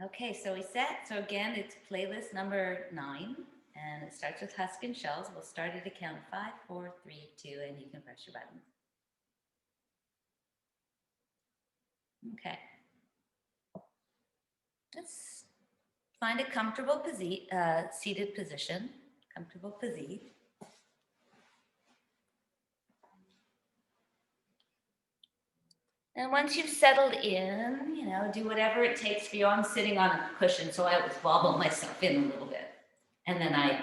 Okay, so we set. So again, it's playlist number 9, and it starts with Husk and Shells. We'll start at a count 5, 4, 3, 2, and you can press your button. Okay. Let's find a comfortable seated position. Comfortable position. And once you've settled in, do whatever it takes for you. I'm sitting on a cushion, so I always wobble myself in a little bit. And then I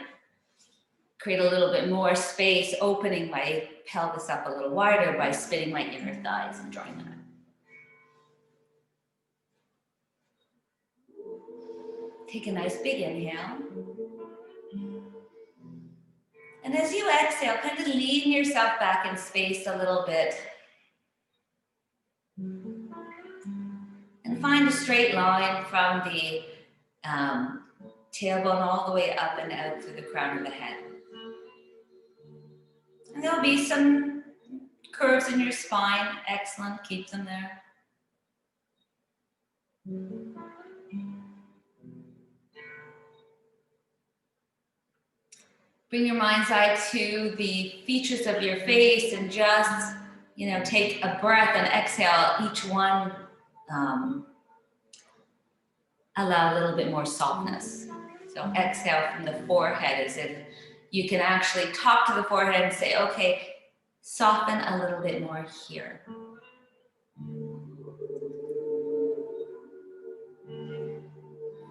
create a little bit more space, opening my pelvis up a little wider by spinning my inner thighs and drawing them out. Take a nice big inhale. And as you exhale, kind of lean yourself back in space a little bit. And find a straight line from the tailbone all the way up and out through the crown of the head. And there'll be some curves in your spine. Excellent, keep them there. Bring your mind's eye to the features of your face and just, take a breath and exhale. Each one, allow a little bit more softness. So exhale from the forehead as if you can actually talk to the forehead and say, okay, soften a little bit more here.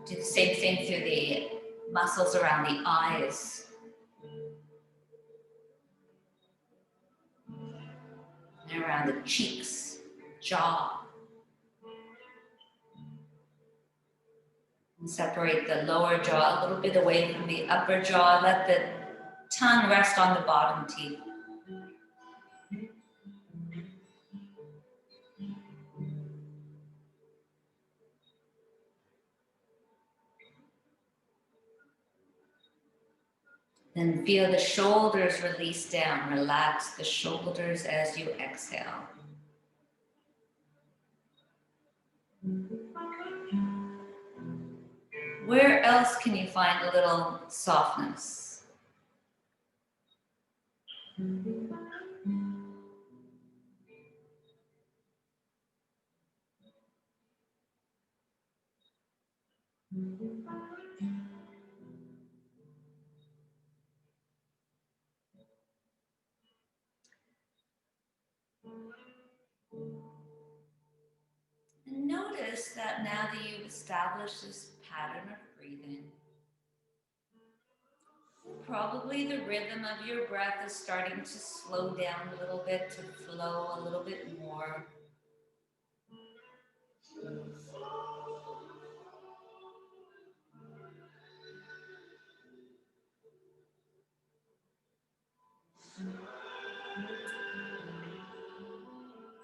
Do the same thing through the muscles around the eyes. And around the cheeks, jaw. And separate the lower jaw a little bit away from the upper jaw. Let the tongue rest on the bottom teeth. Then feel the shoulders release down. Relax the shoulders as you exhale. Where else can you find a little softness? And notice that now that you've established this pattern of breathing, probably the rhythm of your breath is starting to slow down a little bit, to flow a little bit more.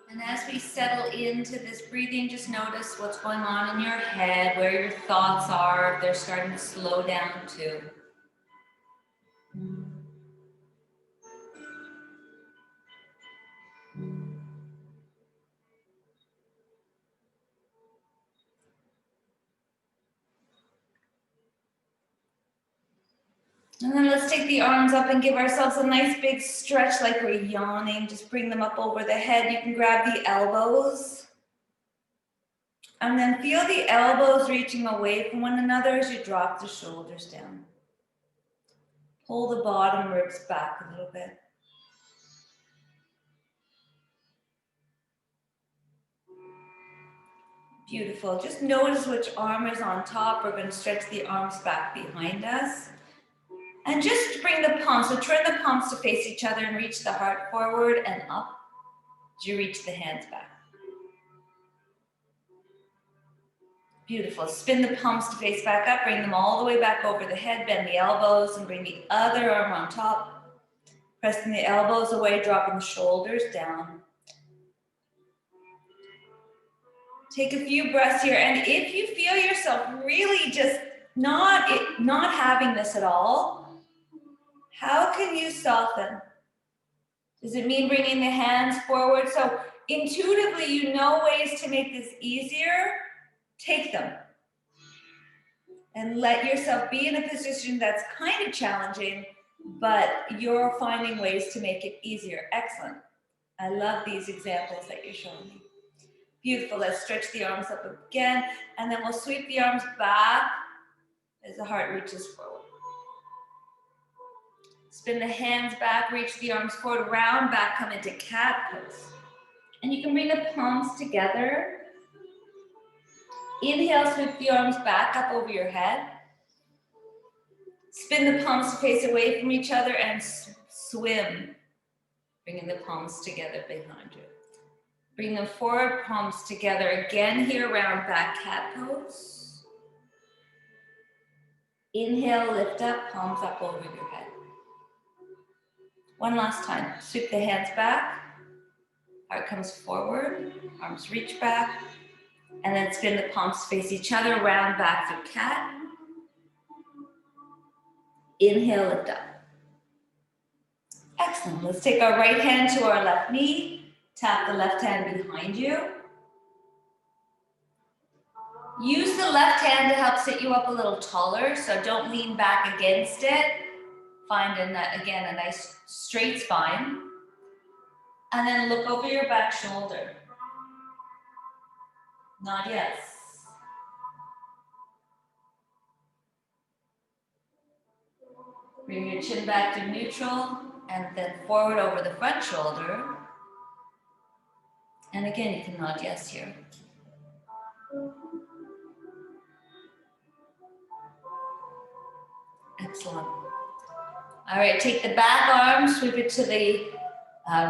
And as we settle into this breathing, just notice what's going on in your head, where your thoughts are. They're starting to slow down too. And then let's take the arms up and give ourselves a nice big stretch like we're yawning. Just bring them up over the head. You can grab the elbows. And then feel the elbows reaching away from one another as you drop the shoulders down. Pull the bottom ribs back a little bit. Beautiful. Just notice which arm is on top. We're going to stretch the arms back behind us. And just bring the palms, so turn the palms to face each other and reach the heart forward and up as you reach the hands back. Beautiful. Spin the palms to face back up, bring them all the way back over the head, bend the elbows and bring the other arm on top. Pressing the elbows away, dropping the shoulders down. Take a few breaths here, and if you feel yourself really just not having this at all, how can you soften? Does it mean bringing the hands forward? So intuitively, you know ways to make this easier. Take them. And let yourself be in a position that's kind of challenging, but you're finding ways to make it easier. Excellent. I love these examples that you're showing me. Beautiful. Let's stretch the arms up again, and then we'll sweep the arms back as the heart reaches forward. Spin the hands back, reach the arms forward, round back, come into cat pose. And you can bring the palms together. Inhale, sweep the arms back up over your head. Spin the palms to face away from each other and swim. Bringing the palms together behind you. Bring them forward, palms together again here, round back cat pose. Inhale, lift up, palms up over your head. One last time. Sweep the hands back. Heart comes forward, arms reach back. And then spin the palms to face each other, round back through cat. Inhale, lift up. Excellent. Let's take our right hand to our left knee. Tap the left hand behind you. Use the left hand to help sit you up a little taller, so don't lean back against it. Find, again, a nice straight spine. And then look over your back shoulder. Nod yes. Bring your chin back to neutral and then forward over the front shoulder. And again, you can nod yes here. Excellent. All right, take the back arm, sweep it to the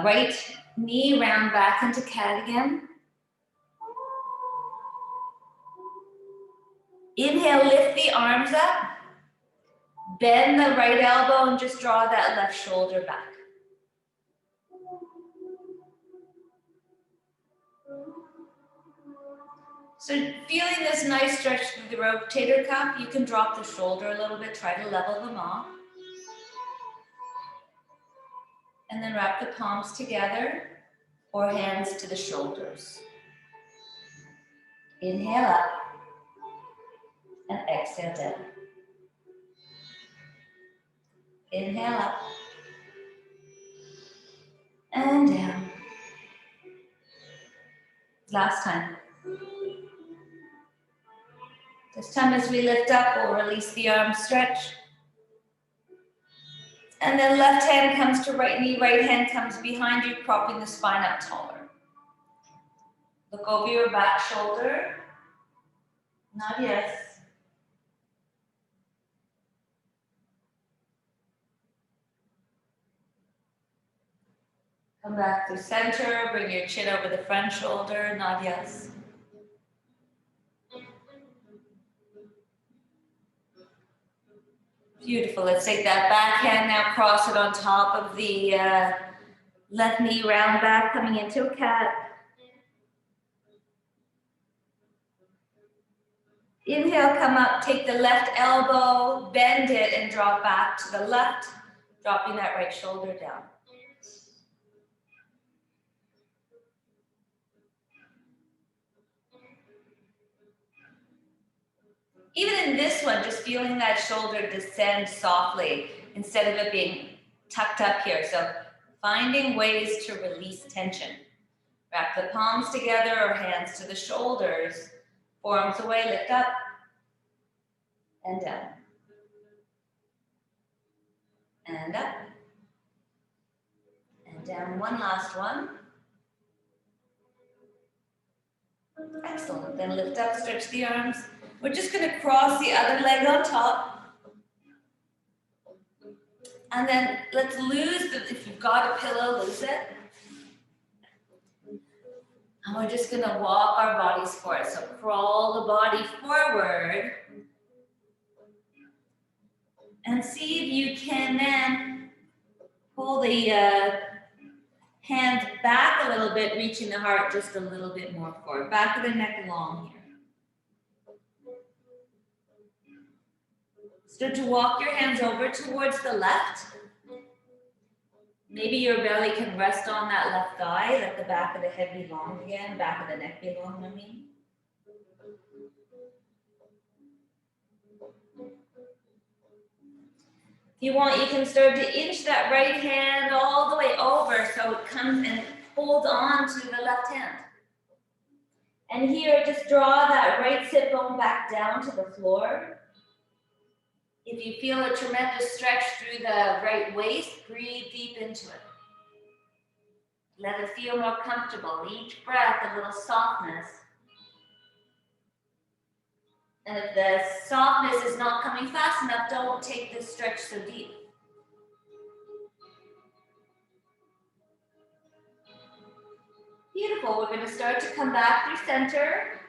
right knee, round back into cat again. Inhale, lift the arms up. Bend the right elbow and just draw that left shoulder back. So feeling this nice stretch through the rotator cuff, you can drop the shoulder a little bit, try to level them off. And then wrap the palms together or hands to the shoulders. Inhale up and exhale down. Inhale up and down. Last time. This time as we lift up, we'll release the arm stretch. And then left hand comes to right knee, right hand comes behind you, propping the spine up taller. Look over your back shoulder. Nod yes. Come back to center, bring your chin over the front shoulder, nod yes. Beautiful, let's take that back hand now, cross it on top of the left knee, round back, coming into a cat. Inhale, come up, take the left elbow, bend it and draw back to the left, dropping that right shoulder down. Even in this one, just feeling that shoulder descend softly instead of it being tucked up here. So finding ways to release tension. Wrap the palms together or hands to the shoulders. Forearms away, lift up and down. And up and down. One last one. Excellent. Then lift up, stretch the arms. We're just going to cross the other leg on top. And then let's lose, if you've got a pillow, lose it. And we're just going to walk our bodies forward. So crawl the body forward. And see if you can then pull the hands back a little bit, reaching the heart just a little bit more forward. Back of the neck long here. Start to walk your hands over towards the left. Maybe your belly can rest on that left thigh. Let the back of the head be long again. Back of the neck be long, I mean. If you want, you can start to inch that right hand all the way over so it comes and holds on to the left hand. And here, just draw that right sit bone back down to the floor. If you feel a tremendous stretch through the right waist, breathe deep into it. Let it feel more comfortable. Each breath, a little softness. And if the softness is not coming fast enough, don't take this stretch so deep. Beautiful. We're going to start to come back through center.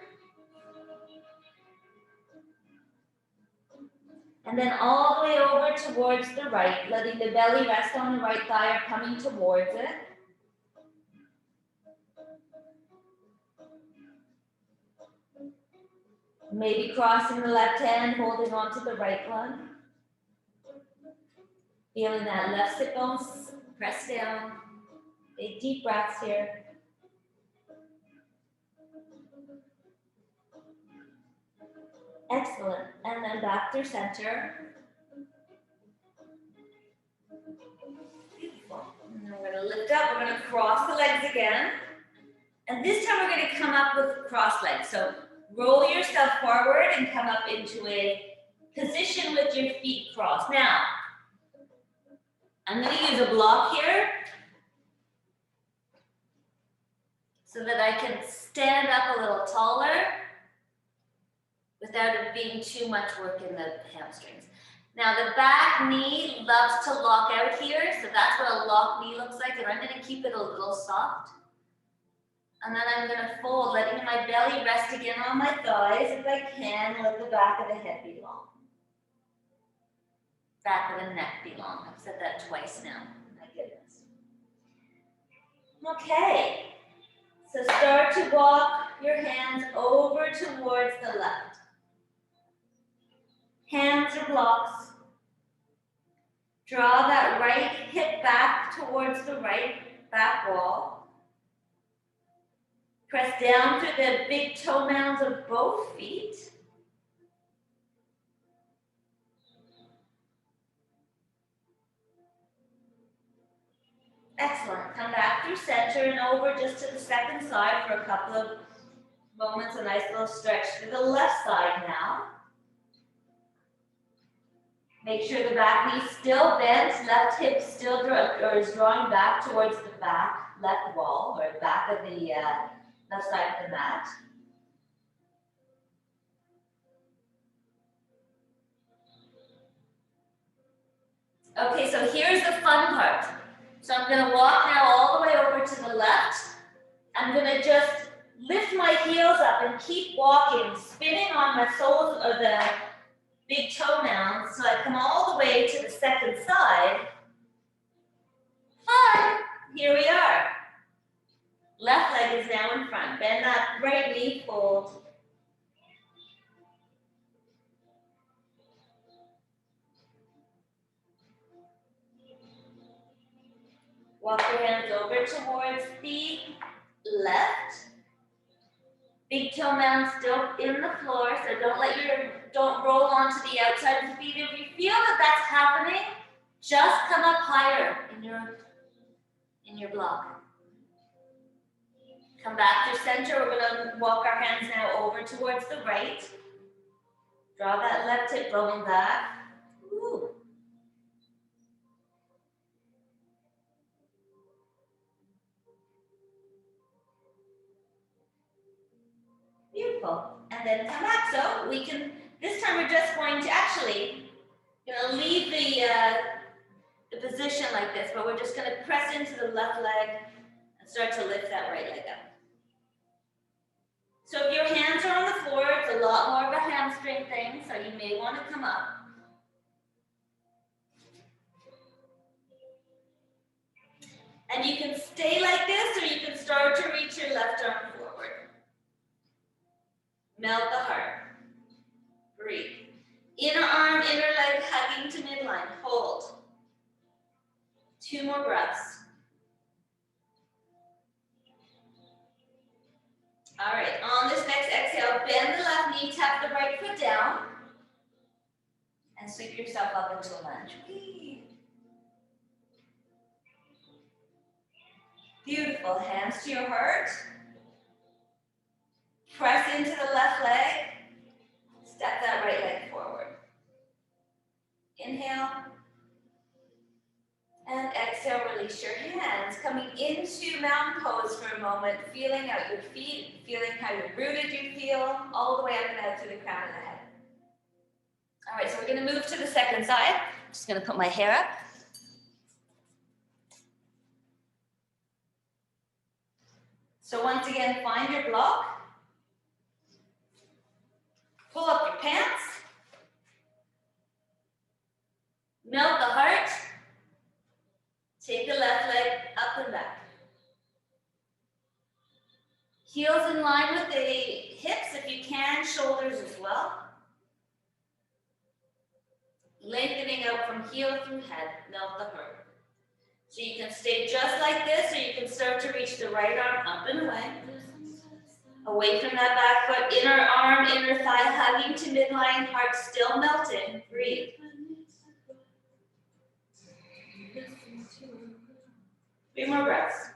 And then all the way over towards the right, letting the belly rest on the right thigh or coming towards it. Maybe crossing the left hand, holding on to the right one. Feeling that left sit bone press down. Big deep breaths here. Excellent. And then back through center. Beautiful. And then we're going to lift up. We're going to cross the legs again. And this time we're going to come up with cross legs. So roll yourself forward and come up into a position with your feet crossed. Now, I'm going to use a block here so that I can stand up a little taller without it being too much work in the hamstrings. Now the back knee loves to lock out here, so that's what a lock knee looks like, and I'm going to keep it a little soft. And then I'm going to fold, letting my belly rest again on my thighs if I can, let the back of the head be long. Back of the neck be long. I've said that twice now. My goodness. Okay. So start to walk your hands over towards the left. Hands are blocks. Draw that right hip back towards the right back wall. Press down through the big toe mounds of both feet. Excellent. Come back through center and over just to the second side for a couple of moments. A nice little stretch to the left side now. Make sure the back knee still bent, left hip still is drawing back towards the back left wall or back of the left side of the mat. Okay, so here's the fun part. So I'm going to walk now all the way over to the left. I'm going to just lift my heels up and keep walking, spinning on my soles of the big toe mounds. So I come all the way to the second side. Fun! Here we are. Left leg is now in front. Bend that right knee, fold. Walk your hands over towards the left. Big toe mound still in the floor, so don't roll onto the outside of the feet. If you feel that that's happening, just come up higher in your block. Come back to center. We're going to walk our hands now over towards the right. Draw that left hip bone back. Ooh. Beautiful. And then come back. So we can, this time we're just going to actually, leave the position like this, but we're just going to press into the left leg and start to lift that right leg up. So if your hands are on the floor, it's a lot more of a hamstring thing, so you may want to come up. And you can stay like this, or you can start to reach your left arm forward. Melt the heart. Breathe. Inner arm, inner leg hugging to midline. Hold. 2 more breaths. All right, on this next exhale, bend the left knee, tap the right foot down, and And sweep yourself up into a lunge. Whee. Beautiful. Hands to your heart. Press into the left leg. Step that right leg forward. Inhale. And exhale, release your hands. Coming into mountain pose for a moment, feeling out your feet, feeling how you're rooted you feel, all the way up and out through the crown of the head. All right, so we're gonna move to the second side. I'm just gonna put my hair up. So once again, find your block. Pull up your pants. Melt the heart. Take the left leg up and back. Heels in line with the hips if you can, shoulders as well. Lengthening out from heel through head, melt the heart. So you can stay just like this, or you can start to reach the right arm up and away. Away from that back foot, inner arm, inner thigh, hugging to midline, heart still melting. Breathe. 3 more breaths.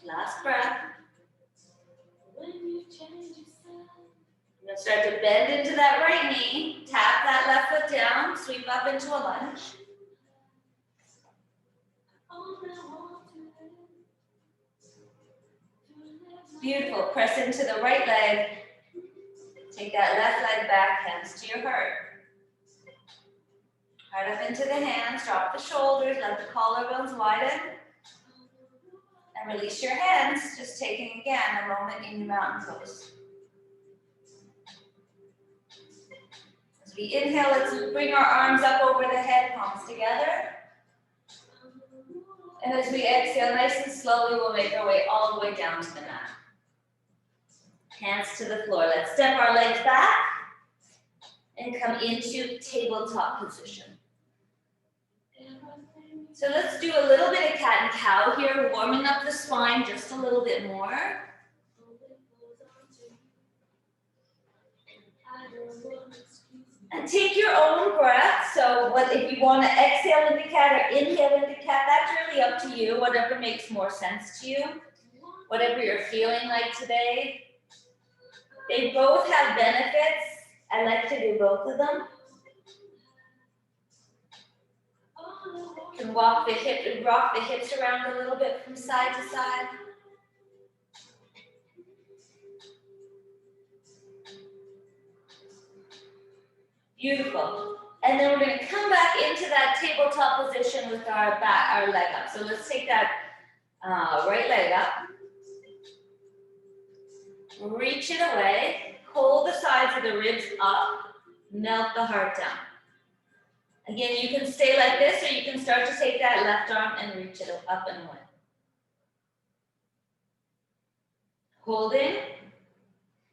Last breath. You're going to start to bend into that right knee, tap that left foot down, sweep up into a lunge. Beautiful. Press into the right leg. Take that left leg back, hands to your heart. Heart up into the hands, drop the shoulders, let the collarbones widen. And release your hands, just taking again a moment in your mountain pose. As we inhale, let's bring our arms up over the head, palms together. And as we exhale, nice and slowly, we'll make our way all the way down to the mat. Hands to the floor. Let's step our legs back and come into tabletop position. So let's do a little bit of cat and cow here, warming up the spine just a little bit more. And take your own breath. So if you want to exhale into cat or inhale into cat, that's really up to you, whatever makes more sense to you, whatever you're feeling like today. They both have benefits. I like to do both of them. You can rock the hips around a little bit from side to side. Beautiful. And then we're going to come back into that tabletop position with our leg up. So let's take that right leg up. Reach it away. Hold the sides of the ribs up. Melt the heart down. Again, you can stay like this, or you can start to take that left arm and reach it up and away. Holding.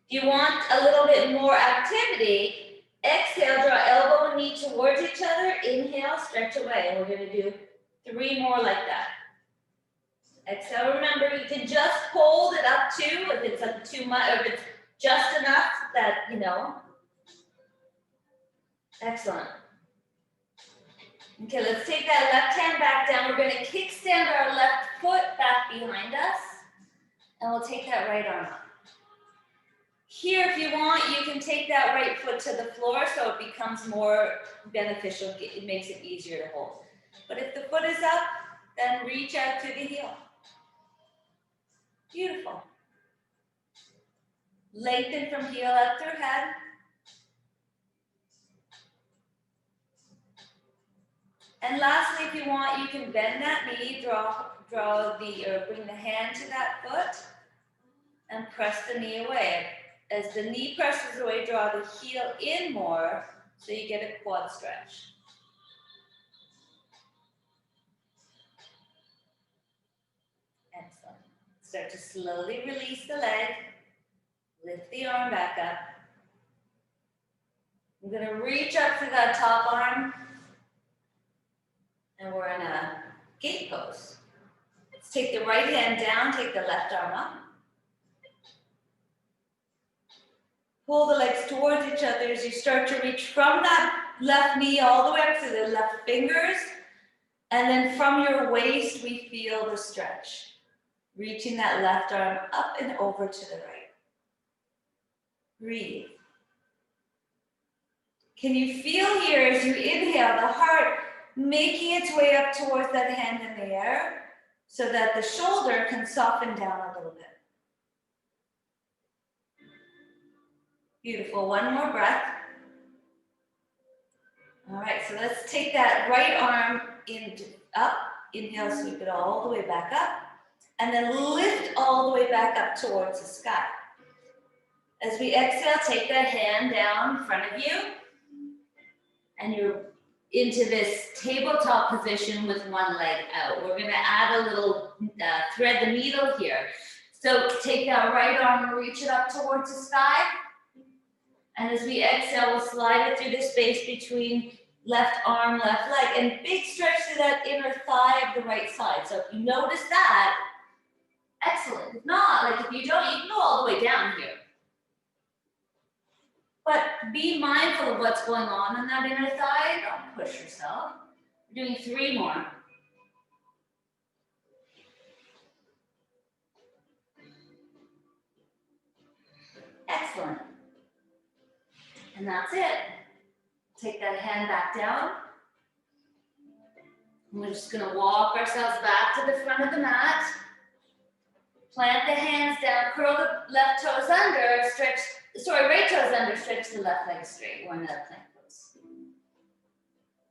If you want a little bit more activity, exhale, draw elbow and knee towards each other. Inhale, stretch away. And we're going to do 3 more like that. Exhale, remember, you can just hold it up too, if it's like too much, or if it's just enough that, you know. Excellent. Okay, let's take that left hand back down. We're going to kickstand our left foot back behind us, and we'll take that right arm up. Here, if you want, you can take that right foot to the floor so it becomes more beneficial. It makes it easier to hold. But if the foot is up, then reach out to the heel. Beautiful. Lengthen from heel up through head. And lastly, if you want, you can bend that knee, bring the hand to that foot and press the knee away. As the knee presses away, draw the heel in more so you get a quad stretch. Excellent. Start to slowly release the leg. Lift the arm back up. I'm going to reach up to that top arm. And we're in a gate pose. Let's take the right hand down, take the left arm up. Pull the legs towards each other as you start to reach from that left knee all the way up to the left fingers. And then from your waist, we feel the stretch. Reaching that left arm up and over to the right. Breathe. Can you feel here as you inhale the heart making its way up towards that hand in the air so that the shoulder can soften down a little bit? Beautiful. One more breath. All right, so let's take that right arm up. Inhale, sweep it all the way back up. And then lift all the way back up towards the sky. As we exhale, take that hand down in front of you. And you're into this tabletop position with one leg out. We're gonna add a little thread the needle here. So take that right arm and reach it up towards the sky. And as we exhale, we'll slide it through the space between left arm, left leg, and big stretch to that inner thigh of the right side. So if you notice that, excellent. If not, like if you don't, you can go all the way down here. But be mindful of what's going on in that inner thigh. Don't push yourself. We're doing 3 more. Excellent. And that's it. Take that hand back down. We're just gonna walk ourselves back to the front of the mat. Plant the hands down, curl the left toes under, right toes under, stretch the left leg straight, one that plank pose.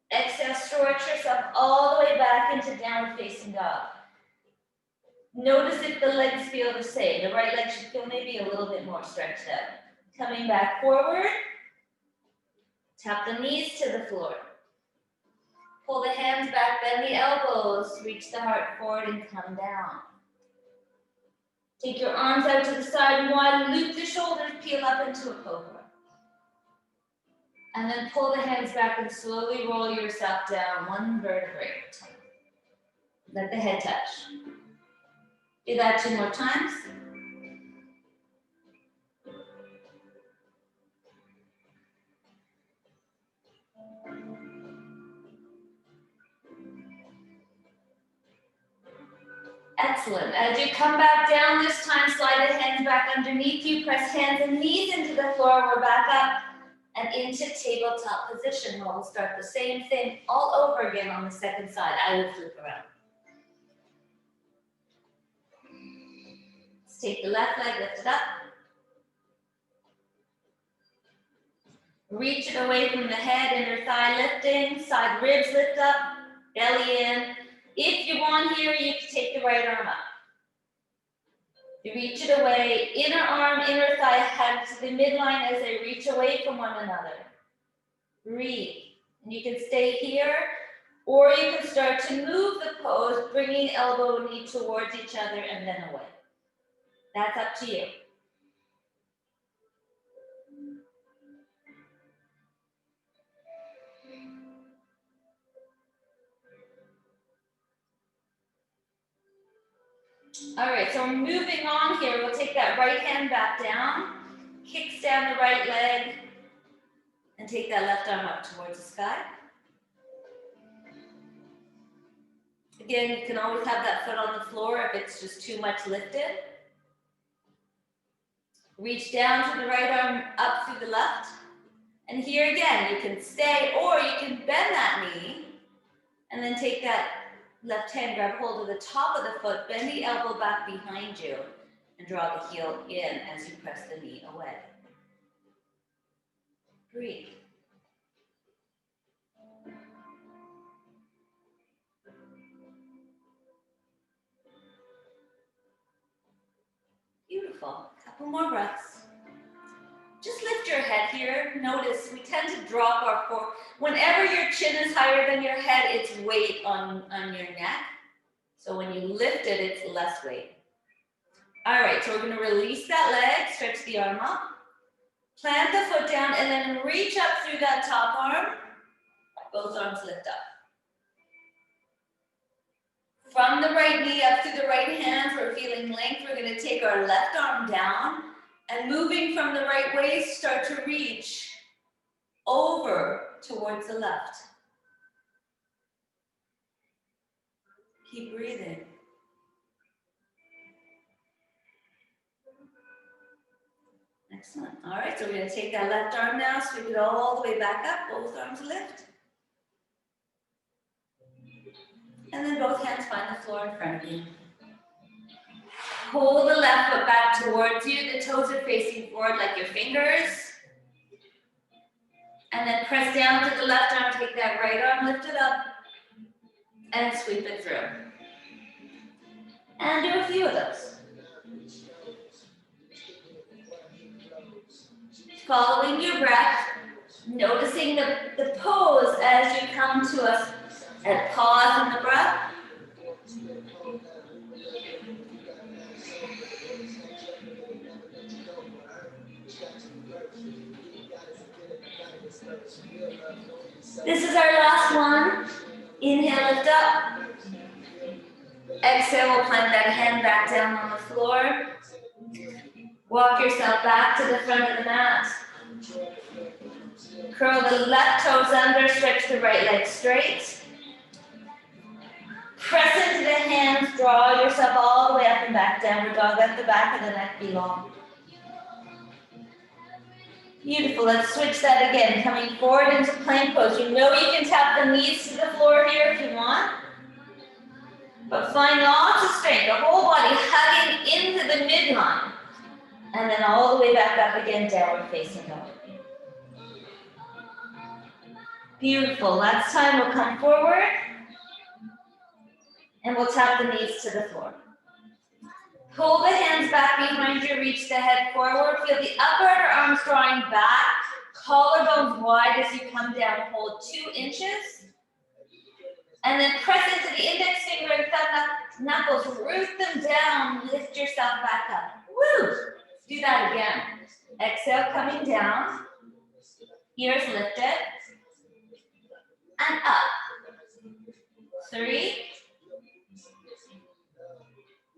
Exhale, stretch yourself all the way back into downward facing dog. Notice if the legs feel the same. The right leg should feel maybe a little bit more stretched out. Coming back forward, tap the knees to the floor. Pull the hands back, bend the elbows, reach the heart forward and come down. Take your arms out to the side and wide, loop the shoulders, peel up into a cobra. And then pull the hands back and slowly roll yourself down one vertebrae at a time. Let the head touch. Do that 2 more times. Excellent. As you come back down this time, slide the hands back underneath you, press hands and knees into the floor. We're back up and into tabletop position. We'll start the same thing all over again on the second side. I will flip around. Let's take the left leg, lift it up. Reach it away from the head, inner thigh lifting, side ribs lift up, belly in. If you want here, you can take the right arm up. You reach it away, inner arm, inner thigh, head to the midline as they reach away from one another. Breathe. And you can stay here, or you can start to move the pose, bringing elbow and knee towards each other and then away. That's up to you. All right, so we're moving on here. We'll take that right hand back down, kicks down the right leg, and take that left arm up towards the sky. Again, you can always have that foot on the floor if it's just too much lifted. Reach down to the right arm, up through the left. And here again, you can stay, or you can bend that knee, and then take that left hand, grab hold of the top of the foot, bend the elbow back behind you, and draw the heel in as you press the knee away. Breathe. Beautiful. Couple more breaths. Just lift your head here. Notice we tend to drop our forehead. Whenever your chin is higher than your head, it's weight on your neck. So when you lift it, it's less weight. All right, so we're going to release that leg, stretch the arm up, plant the foot down, and then reach up through that top arm. Both arms lift up. From the right knee up through the right hands, we're feeling length. We're going to take our left arm down And moving from the right waist, start to reach over towards the left. Keep breathing. Excellent. All right, so we're going to take that left arm now, sweep it all the way back up, both arms lift. And then both hands find the floor in front of you. Pull the left foot back towards you. The toes are facing forward like your fingers. And then press down to the left arm, take that right arm, lift it up, and sweep it through. And do a few of those. Following your breath, noticing the pose as you come to a pause in the breath. This is our last one. Inhale, lift up. Exhale, we'll plant that hand back down on the floor. Walk yourself back to the front of the mat. Curl the left toes under, stretch the right leg straight. Press into the hands, draw yourself all the way up and back, downward dog. Let the back of the neck be long. Beautiful, let's switch that again. Coming forward into plank pose. You know you can tap the knees to the floor here if you want. But find lots of strength, the whole body hugging into the midline. And then all the way back up again, downward facing dog. Beautiful, last time we'll come forward. And we'll tap the knees to the floor. Pull the hands back behind you, reach the head forward. Feel the upper arms drawing back, collarbones wide as you come down. Hold 2 inches. And then press into the index finger and thumb knuckles, root them down, lift yourself back up. Woo! Do that again. Exhale, coming down. Ears lifted. And up. 3.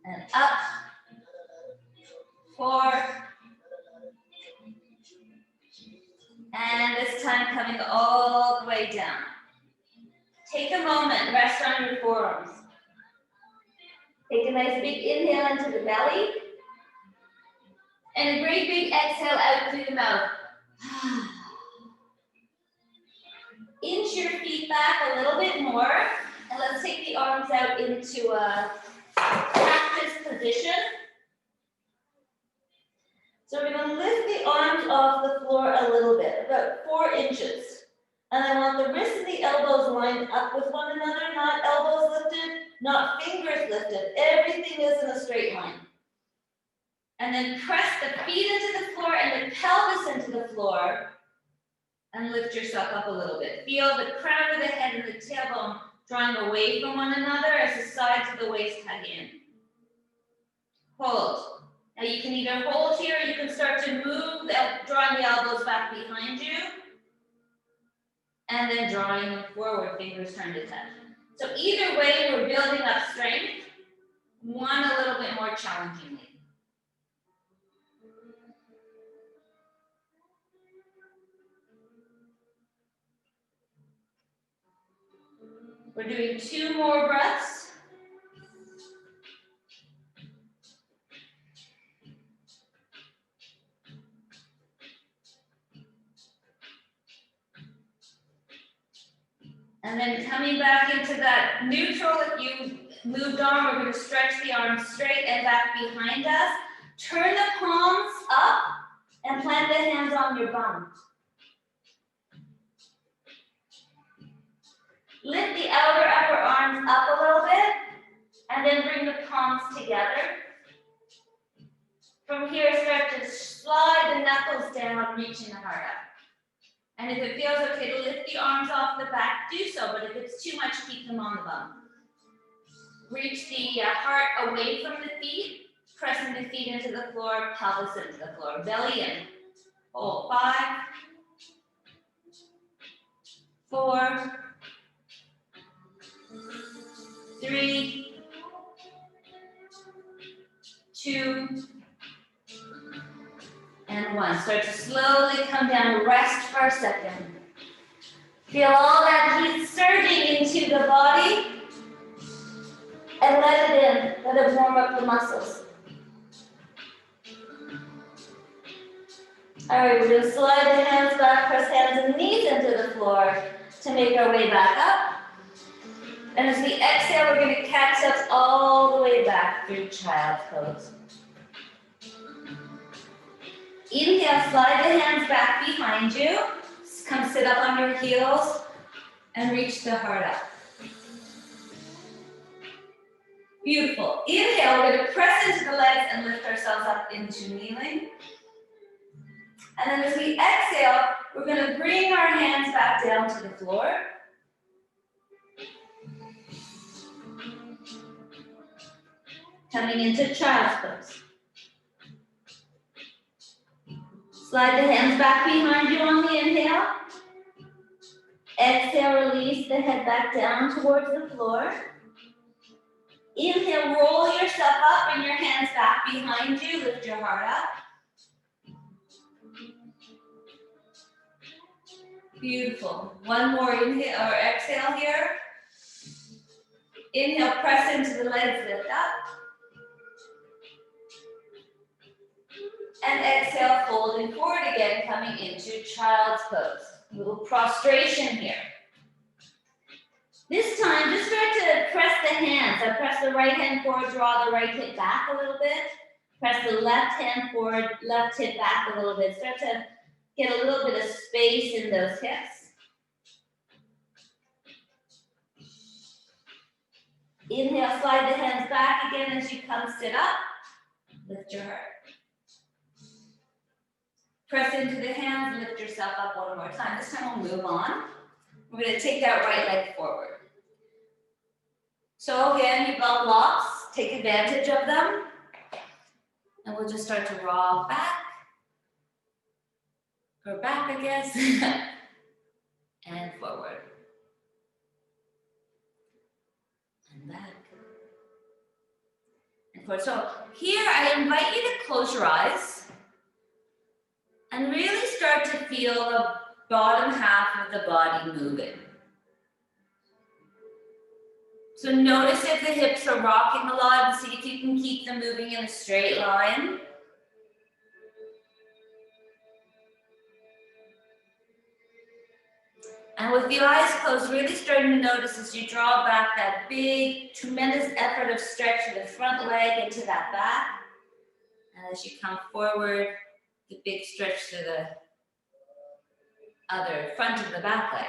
And up. 4. And this time coming all the way down. Take a moment, rest on your forearms. Take a nice big inhale into the belly. And a great big exhale out through the mouth. Inch your feet back a little bit more. And let's take the arms out into a cactus position. So we're going to lift the arms off the floor a little bit, about 4 inches. And I want the wrists and the elbows lined up with one another, not elbows lifted, not fingers lifted. Everything is in a straight line. And then press the feet into the floor and the pelvis into the floor. And lift yourself up a little bit. Feel the crown of the head and the tailbone drawing away from one another as the sides of the waist hug in. Hold. Now you can either hold here or you can start to move, drawing the elbows back behind you. And then drawing them forward, fingers turned to touch. So either way, we're building up strength, one a little bit more challengingly. We're doing 2 more breaths. And then coming back into that neutral, if you moved on, we're going to stretch the arms straight and back behind us. Turn the palms up and plant the hands on your bum. Lift the outer upper arms up a little bit, and then bring the palms together. From here, start to slide the knuckles down, reaching the heart up. And if it feels okay to lift the arms off the back, do so, but if it's too much, keep them on the bum. Reach the heart away from the feet, pressing the feet into the floor, pelvis into the floor, belly in. Hold 5, 4, 3, 2, And 1. Start to slowly come down, rest for a second. Feel all that heat surging into the body. And let it in, let it warm up the muscles. All right, we're gonna slide the hands back, press hands and knees into the floor to make our way back up. And as we exhale, we're gonna catch us all the way back through child's pose. Inhale, slide the hands back behind you. Come sit up on your heels and reach the heart up. Beautiful. Inhale, we're gonna press into the legs and lift ourselves up into kneeling. And then as we exhale, we're gonna bring our hands back down to the floor. Coming into child's pose. Slide the hands back behind you on the inhale. Exhale, release the head back down towards the floor. Inhale, roll yourself up, bring your hands back behind you, lift your heart up. Beautiful. One more inhale or exhale here. Inhale, press into the legs, lift up. And exhale, folding forward again, coming into child's pose. A little prostration here. This time, just start to press the hands. I press the right hand forward, draw the right hip back a little bit. Press the left hand forward, left hip back a little bit. Start to get a little bit of space in those hips. Inhale, slide the hands back again as you come sit up. Lift your heart. Press into the hands, lift yourself up one more time. This time we'll move on. We're going to take that right leg forward. So again, you've got blocks. Take advantage of them. And we'll just start to rock back. Or back, I guess. And forward. And back. And forward. So here I invite you to close your eyes. And really start to feel the bottom half of the body moving. So notice if the hips are rocking a lot and see if you can keep them moving in a straight line. And with the eyes closed, really starting to notice as you draw back that big, tremendous effort of stretch of the front leg into that back. And as you come forward, the big stretch to the other front of the back leg.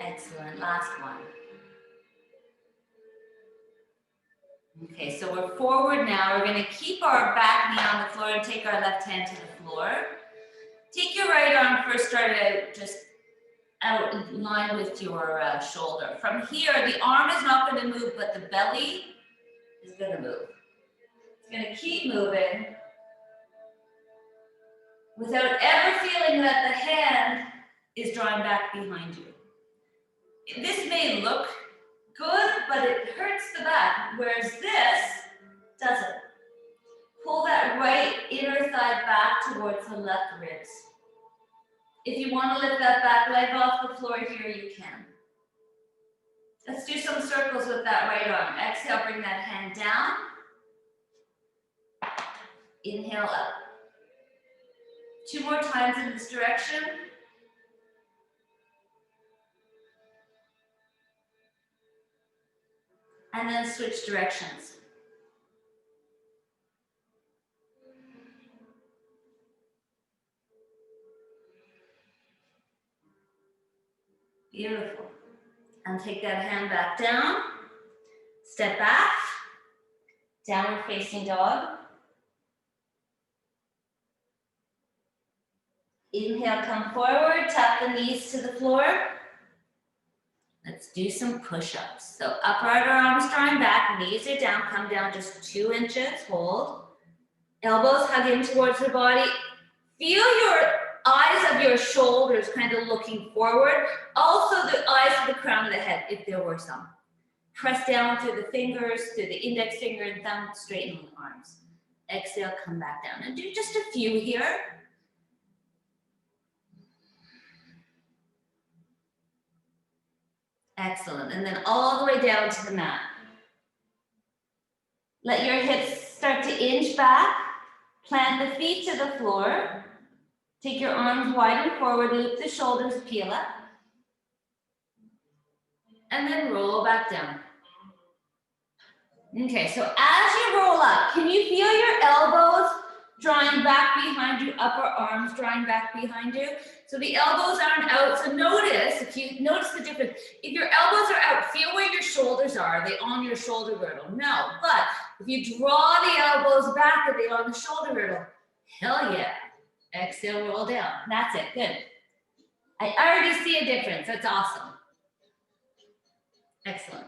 Excellent, last one. Okay, so we're forward now. We're gonna keep our back knee on the floor and take our left hand to the floor. Take your right arm first, start out just out in line with your shoulder. From here, the arm is not gonna move, but the belly is gonna move. It's gonna keep moving without ever feeling that the hand is drawing back behind you. This may look good, but it hurts the back, whereas this doesn't. Pull that right inner thigh back towards the left ribs. If you want to lift that back leg off the floor here, you can. Let's do some circles with that right arm. Exhale, bring that hand down. Inhale up. 2 more times in this direction. And then switch directions. Beautiful. And take that hand back down. Step back. Downward facing dog. Inhale, come forward, tap the knees to the floor. Let's do some push-ups. So upright arms drawing back, knees are down, come down just 2 inches, hold. Elbows hugging towards the body. Feel your eyes of your shoulders kind of looking forward. Also the eyes of the crown of the head, if there were some. Press down through the fingers, through the index finger and thumb, straighten the arms. Exhale, come back down. And do just a few here. Excellent. And then all the way down to the mat. Let your hips start to inch back. Plant the feet to the floor. Take your arms wide and forward, loop the shoulders, peel up. And then roll back down. Okay, so as you roll up, can you feel your elbows drawing back behind you, upper arms drawing back behind you? So the elbows aren't out. So notice, if you notice the difference, if your elbows are out, feel where your shoulders are. Are they on your shoulder girdle? No, but if you draw the elbows back, are they on the shoulder girdle? Hell yeah. Exhale, roll down. That's it, good. I already see a difference, that's awesome. Excellent.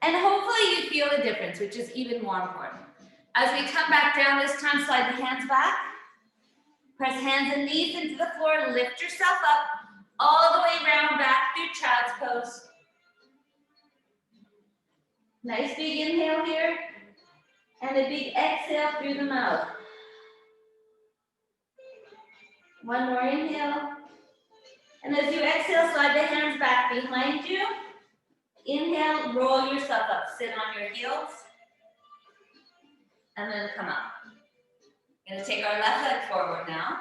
And hopefully you feel the difference, which is even more important. As we come back down this time, slide the hands back. Press hands and knees into the floor, lift yourself up, all the way around back through child's pose. Nice big inhale here, and a big exhale through the mouth. One more inhale. And as you exhale, slide the hands back behind you. Inhale, roll yourself up, sit on your heels, and then come up. We're gonna take our left leg forward now.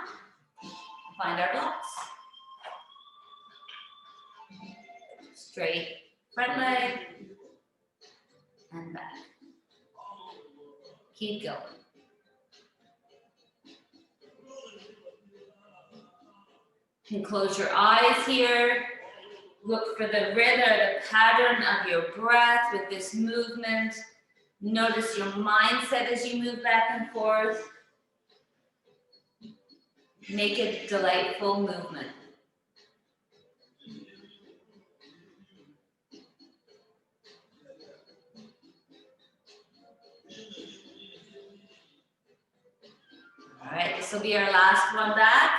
Find our blocks. Straight front leg and back. Keep going. You can close your eyes here. Look for the rhythm, the pattern of your breath with this movement. Notice your mindset as you move back and forth. Make it delightful movement. All right, this will be our last one back.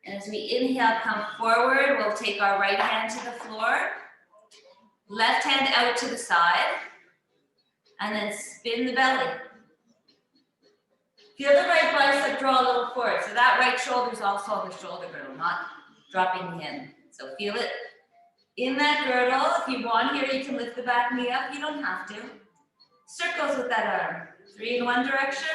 And as we inhale, come forward, we'll take our right hand to the floor, left hand out to the side, and then spin the belly. Feel the right bicep draw a little forward. So that right shoulder is also on the shoulder girdle, not dropping in. So feel it in that girdle. If you want here, you can lift the back knee up. You don't have to. Circles with that arm. 3 in one direction.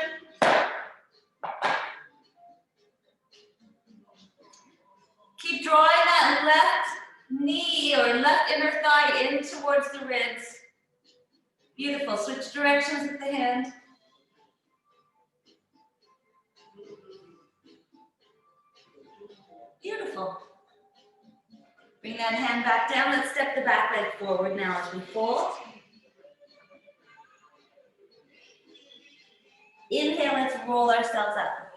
Keep drawing that left knee or left inner thigh in towards the ribs. Beautiful. Switch directions with the hand. Beautiful. Bring that hand back down. Let's step the back leg forward now as we fold. Inhale, let's roll ourselves up.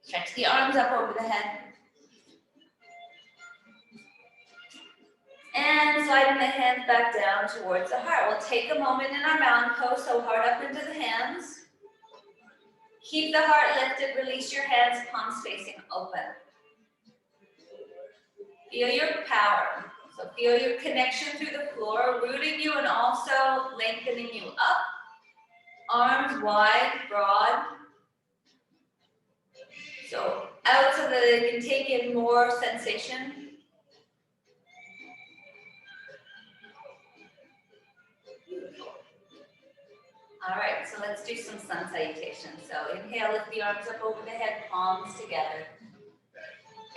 Stretch the arms up over the head. And sliding the hands back down towards the heart. We'll take a moment in our mountain pose, so heart up into the hands. Keep the heart lifted, release your hands, palms facing open. Feel your power. So feel your connection through the floor, rooting you and also lengthening you up. Arms wide, broad. So out so that you can take in more sensation. All right, so let's do some sun salutation. So inhale, lift the arms up over the head, palms together.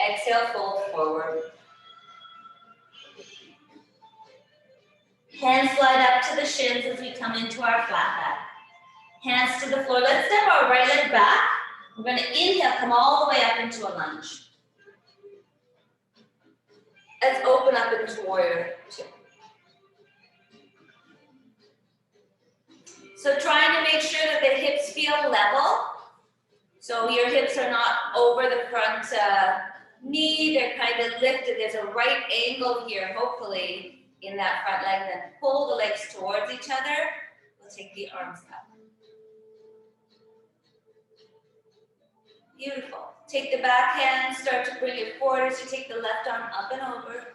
Exhale, fold forward. Hands slide up to the shins as we come into our flat back. Hands to the floor. Let's step our right leg back. We're going to inhale, come all the way up into a lunge. Let's open up into warrior two. So trying to make sure that the hips feel level. So your hips are not over the front knee, they're kind of lifted. There's a right angle here, hopefully, in that front leg. Then pull the legs towards each other. We'll take the arms up. Beautiful. Take the back hand, start to bring it forward as you take the left arm up and over.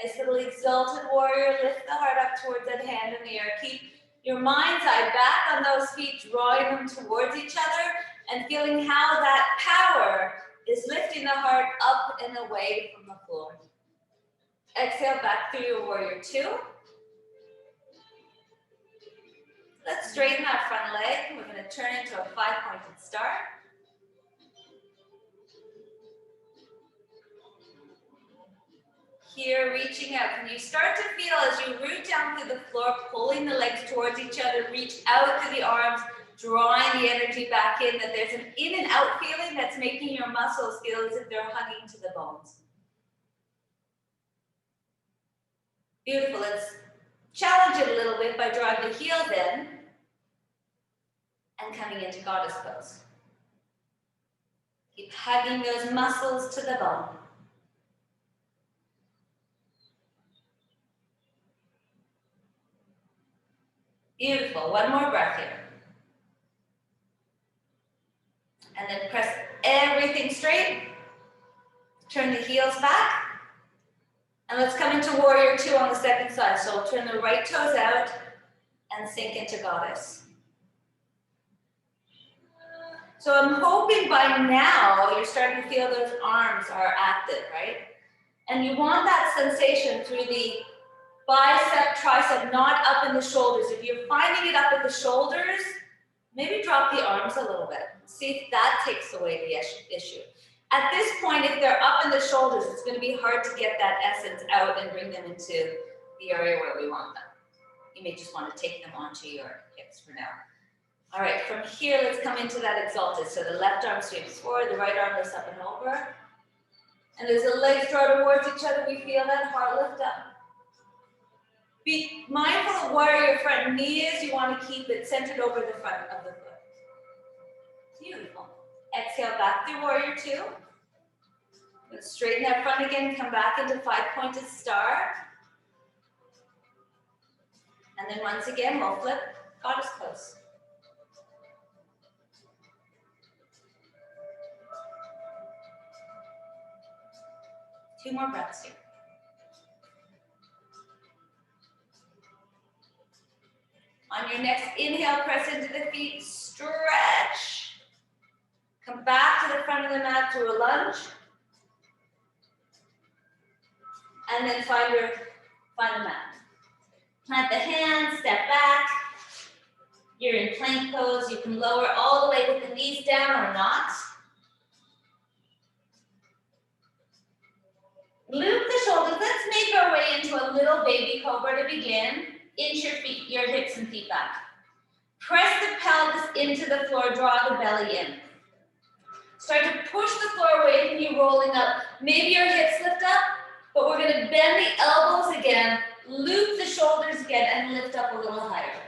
Nice little exalted warrior. Lift the heart up towards that hand in the air. Keep your mind's eye back on those feet, drawing them towards each other and feeling how that power is lifting the heart up and away from the floor. Exhale back through your warrior two. Let's straighten our front leg. We're going to turn into a 5-pointed star. Here, reaching out. Can you start to feel as you root down through the floor, pulling the legs towards each other, reach out through the arms, drawing the energy back in, that there's an in and out feeling that's making your muscles feel as if they're hugging to the bones. Beautiful. Let's challenge it a little bit by drawing the heels in and coming into goddess pose. Keep hugging those muscles to the bone. Beautiful. One more breath here. And then press everything straight. Turn the heels back. And let's come into warrior two on the second side. So we'll turn the right toes out and sink into goddess. So I'm hoping by now you're starting to feel those arms are active, right? And you want that sensation through the bicep, tricep, not up in the shoulders. If you're finding it up at the shoulders, maybe drop the arms a little bit. See if that takes away the issue. At this point, if they're up in the shoulders, it's going to be hard to get that essence out and bring them into the area where we want them. You may just want to take them onto your hips for now. All right, from here, let's come into that exalted. So the left arm sweeps forward, the right arm lifts up and over. And as the legs draw towards each other, we feel that heart lift up. Be mindful of where your front knee is. You want to keep it centered over the front of the foot. Beautiful. Exhale back through warrior two. Let's straighten that front again. Come back into 5-pointed star. And then once again, we'll flip goddess pose. Two more breaths here. On your next inhale, press into the feet, stretch. Come back to the front of the mat through a lunge. And then find the mat. Plant the hands, step back. You're in plank pose. You can lower all the way with the knees down or not. Loop the shoulders. Let's make our way into a little baby cobra to begin. Inch your hips and feet back. Press the pelvis into the floor, draw the belly in. Start to push the floor away from you, rolling up. Maybe your hips lift up, but we're going to bend the elbows again, loop the shoulders again, and lift up a little higher.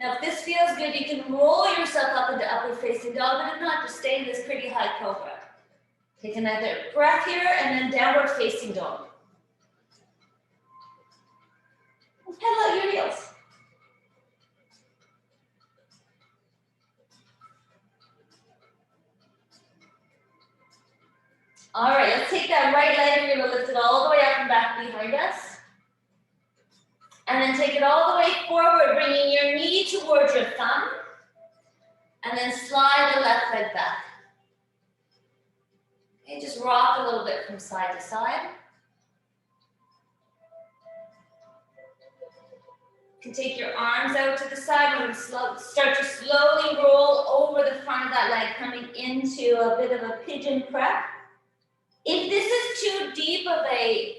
Now, if this feels good, you can roll yourself up into upward facing dog, but if not, just stay in this pretty high cobra. Take another breath here, and then downward facing dog. Pedal out your heels. All right, let's take that right leg. We're going to lift it all the way up and back behind us. And then take it all the way forward, bringing your knee towards your thumb. And then slide the left leg back. Okay, just rock a little bit from side to side. You can take your arms out to the side. We're going to start to slowly roll over the front of that leg, coming into a bit of a pigeon prep. If this is too deep of a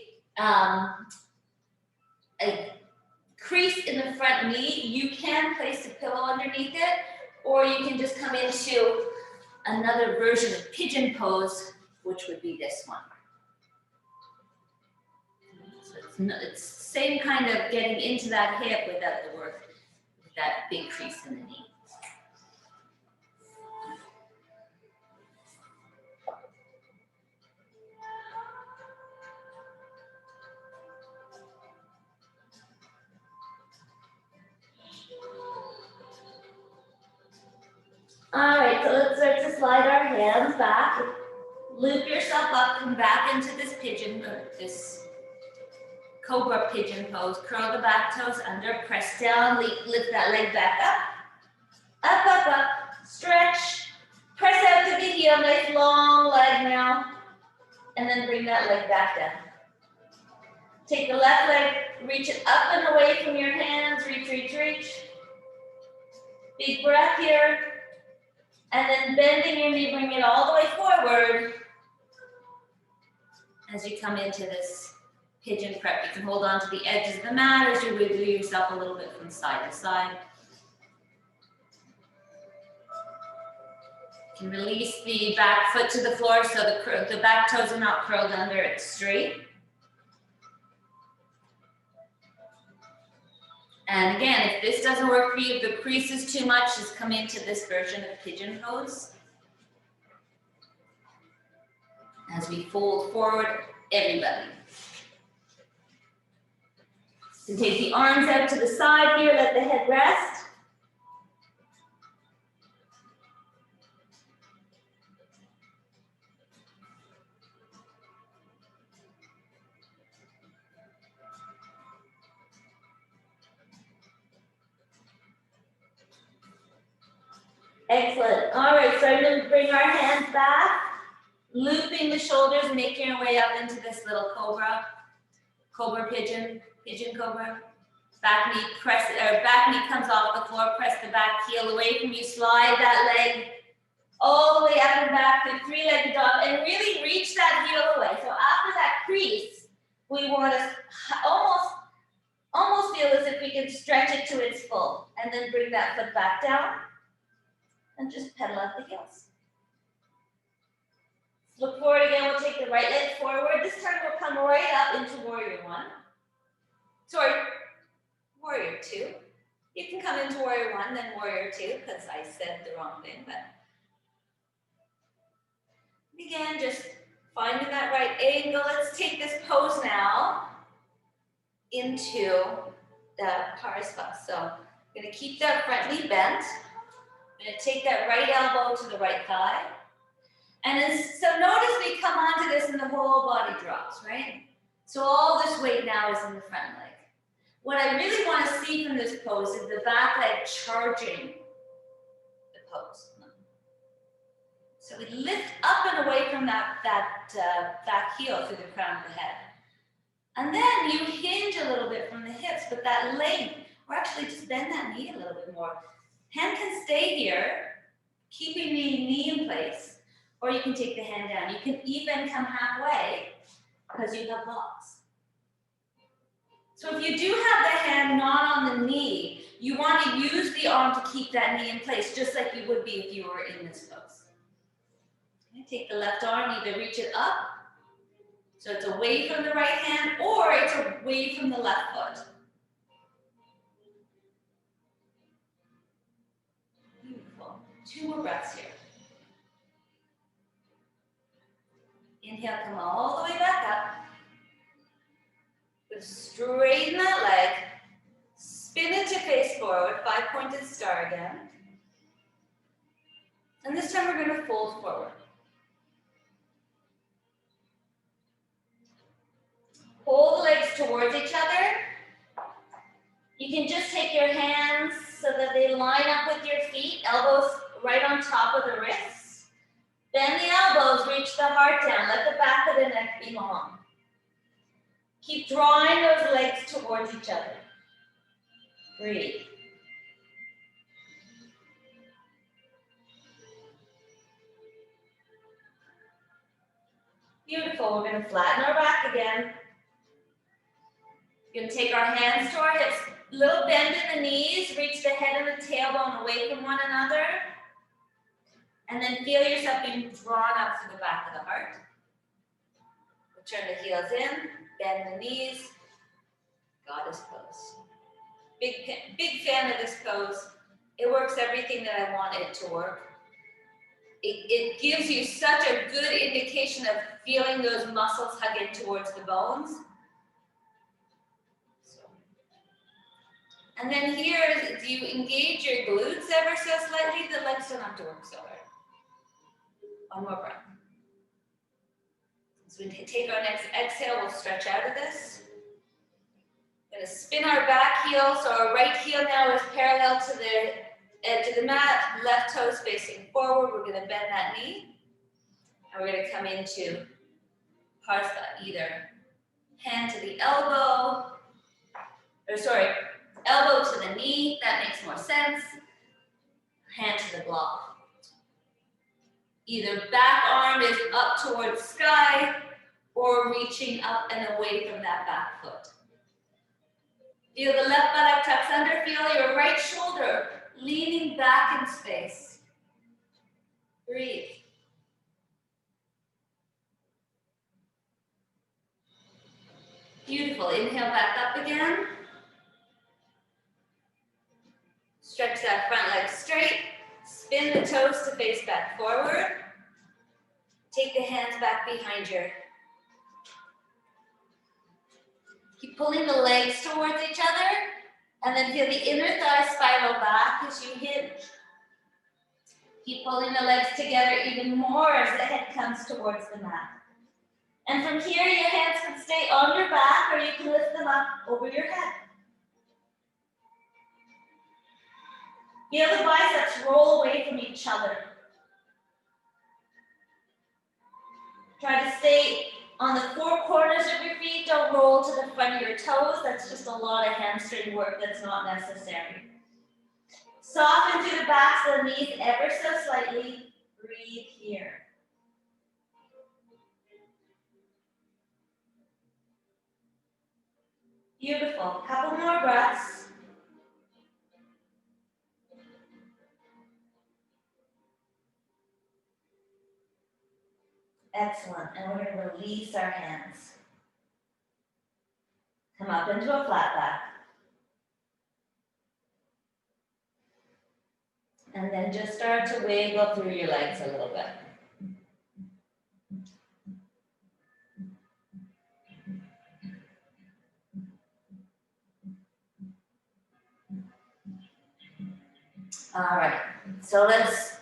crease in the front knee, you can place a pillow underneath it, or you can just come into another version of pigeon pose, which would be this one. So it's same kind of getting into that hip without the work, with that big crease in the knee. All right, so let's start to slide our hands back. Loop yourself up, come back into this pigeon, this Cobra pigeon pose. Curl the back toes under, press down, lift that leg back up. Up, up, up. Stretch. Press out to the heel, nice long leg now. And then bring that leg back down. Take the left leg, reach it up and away from your hands. Reach, reach, reach. Big breath here. And then bending your knee, bring it all the way forward. As you come into this pigeon prep, you can hold on to the edges of the mat as you wiggle yourself a little bit from side to side. You can release the back foot to the floor so the back toes are not curled under, it's straight. And again, if this doesn't work for you, if the crease is too much, just come into this version of pigeon pose. As we fold forward, everybody. So take the arms out to the side here, let the head rest. Excellent. All right, so I'm going to bring our hands back, looping the shoulders, making your way up into this little cobra, cobra pigeon, pigeon cobra. Back knee back knee comes off the floor. Press the back heel away from you. Slide that leg all the way up and back to three-legged dog, and really reach that heel away. So after that crease, we want to almost feel as if we can stretch it to its full, and then bring that foot back down. And just pedal out the heels. Look forward again, we'll take the right leg forward. This time we'll come right up into warrior one. Sorry, warrior two. You can come into warrior one, then warrior two, because I said the wrong thing, but. Again, just finding that right angle. Let's take this pose now into the Parasva. So I'm gonna keep that front knee bent. I'm going to take that right elbow to the right thigh. And so notice we come onto this and the whole body drops, right? So all this weight now is in the front leg. What I really want to see from this pose is the back leg charging the pose. So we lift up and away from that back heel through the crown of the head. And then you hinge a little bit from the hips, but that length, or actually just bend that knee a little bit more. Hand can stay here, keeping the knee in place, or you can take the hand down. You can even come halfway because you have blocks. So if you do have the hand not on the knee, you want to use the arm to keep that knee in place, just like you would be if you were in this pose. Okay, take the left arm, either reach it up, so it's away from the right hand, or it's away from the left foot. Two more breaths here. Inhale, come all the way back up. Straighten that leg. Spin it to face forward. 5-pointed star again. And this time we're going to fold forward. Pull the legs towards each other. You can just take your hands so that they line up with your feet, elbows right on top of the wrists. Bend the elbows, reach the heart down. Let the back of the neck be long. Keep drawing those legs towards each other. Breathe. Beautiful. We're going to flatten our back again. We're going to take our hands to our hips. Little bend in the knees. Reach the head and the tailbone away from one another. And then feel yourself being drawn up to the back of the heart. Turn the heels in, bend the knees. Goddess pose. Big fan of this pose. It works everything that I want it to work. It gives you such a good indication of feeling those muscles hug in towards the bones. And then here, do you engage your glutes ever so slightly? The legs don't have to work so hard. One more breath. So we take our next exhale, we'll stretch out of this. We're gonna spin our back heel, so our right heel now is parallel to the edge of the mat, left toes facing forward. We're gonna bend that knee, and we're gonna come into Partha, either hand to the elbow, or sorry, elbow to the knee, that makes more sense. Hand to the block. Either back arm is up towards sky or reaching up and away from that back foot. Feel the left buttock tucks under, feel your right shoulder leaning back in space. Breathe. Beautiful, inhale back up again. Stretch that front leg straight, spin the toes to face back forward. Take the hands back behind you. Keep pulling the legs towards each other, and then feel the inner thigh spiral back as you hinge. Keep pulling the legs together even more as the head comes towards the mat. And from here, your hands can stay on your back, or you can lift them up over your head. Feel the biceps roll away from each other. Try to stay on the four corners of your feet. Don't roll to the front of your toes. That's just a lot of hamstring work that's not necessary. Soften through the backs of the knees ever so slightly. Breathe here. Beautiful. Couple more breaths. Excellent. And we're going to release our hands. Come up into a flat back. And then just start to wiggle through your legs a little bit. All right, so let's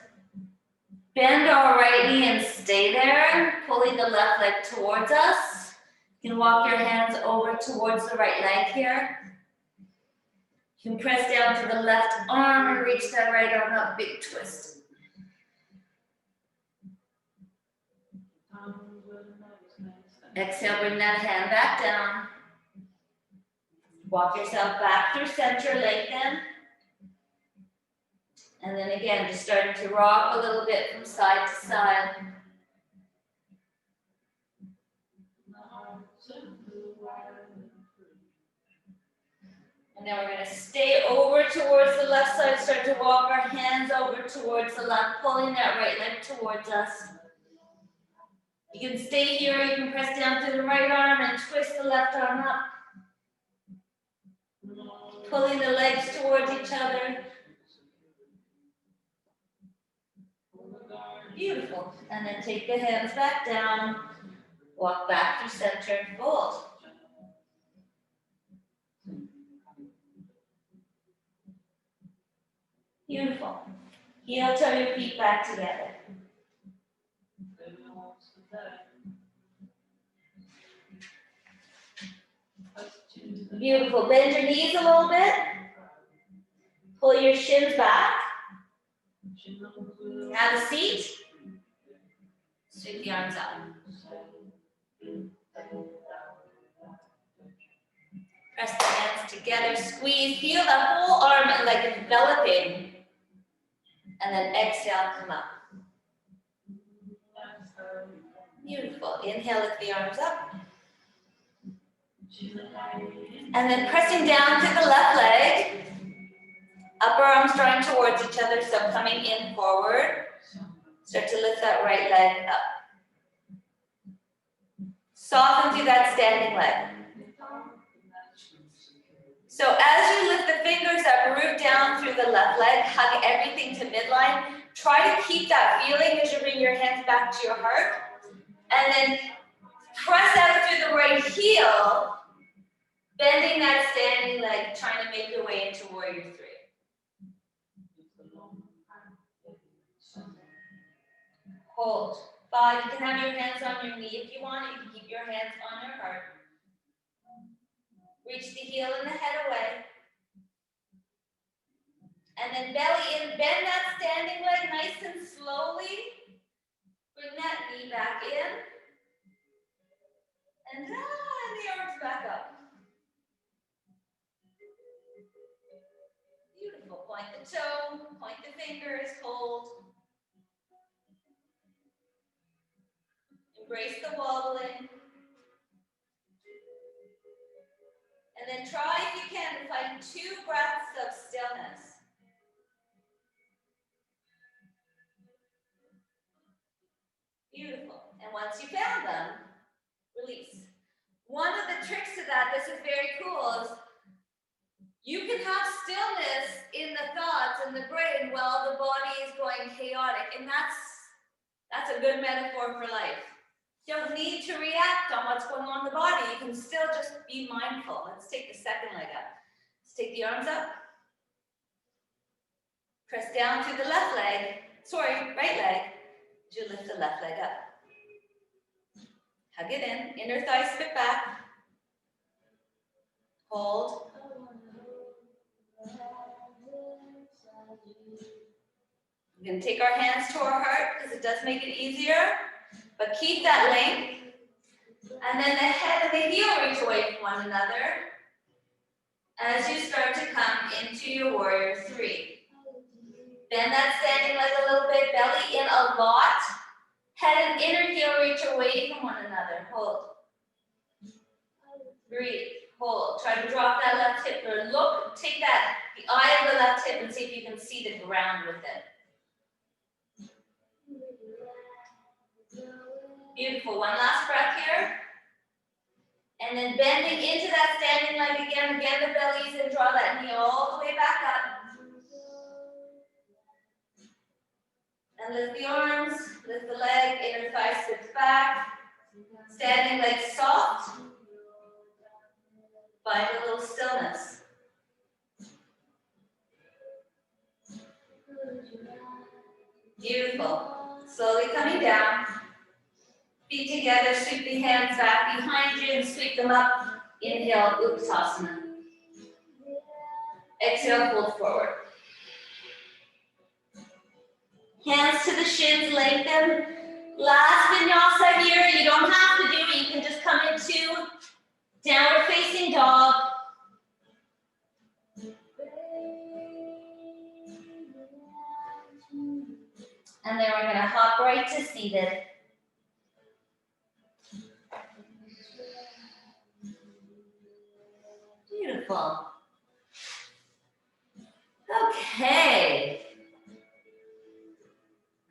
bend our right knee and stay there, pulling the left leg towards us. You can walk your hands over towards the right leg here. You can press down to the left arm and reach that right arm up, big twist. Exhale, bring that hand back down. Walk yourself back through center, lengthen. And then again, just starting to rock a little bit from side to side. And then we're going to stay over towards the left side, start to walk our hands over towards the left, pulling that right leg towards us. You can stay here, you can press down through the right arm and twist the left arm up. Pulling the legs towards each other. Beautiful. And then take the hands back down, walk back through center and fold. Beautiful. Heel toe your feet back together. Beautiful. Bend your knees a little bit. Pull your shins back. Have a seat. Sweep the arms up. Press the hands together, squeeze. Feel the whole arm like enveloping. And then exhale, come up. Beautiful. Inhale, lift the arms up. And then pressing down to the left leg. Upper arms drawing towards each other, so coming in forward. Start to lift that right leg up. Soften through that standing leg. So as you lift the fingers up, root down through the left leg, hug everything to midline. Try to keep that feeling as you bring your hands back to your heart. And then press out through the right heel, bending that standing leg, trying to make your way into warrior three. Hold. 5, you can have your hands on your knee if you want. You can keep your hands on your heart. Reach the heel and the head away. And then belly in, bend that standing leg nice and slowly. Bring that knee back in. And the arms back up. Beautiful. Point the toe, point the fingers, hold. Embrace the wobbling. And then try, if you can, to find 2 breaths of stillness. Beautiful. And once you found them, release. One of the tricks to that, this is very cool, is you can have stillness in the thoughts and the brain while the body is going chaotic. And that's a good metaphor for life. You don't need to react on what's going on in the body. You can still just be mindful. Let's take the second leg up. Let's take the arms up. Press down through the left leg. Sorry, right leg. You lift the left leg up. Hug it in. Inner thigh spit back. Hold. We're going to take our hands to our heart because it does make it easier. But keep that length. And then the head and the heel reach away from one another as you start to come into your warrior 3. Bend that standing leg a little bit, belly in a lot. Head and inner heel reach away from one another. Hold. Breathe. Hold. Try to drop that left hip or look, take that, the eye of the left hip and see if you can see the ground with it. Beautiful. One last breath here. And then bending into that standing leg again. Again, the belly's in. Draw that knee all the way back up. And lift the arms, lift the leg, inner thigh slips back. Standing leg soft. Find a little stillness. Beautiful. Slowly coming down. Feet together, sweep the hands back behind you and sweep them up. Inhale, Uttanasana. Exhale, fold forward. Hands to the shins, lengthen. Last vinyasa here. You don't have to do it. You can just come into downward facing dog. And then we're going to hop right to seated. Beautiful. Okay.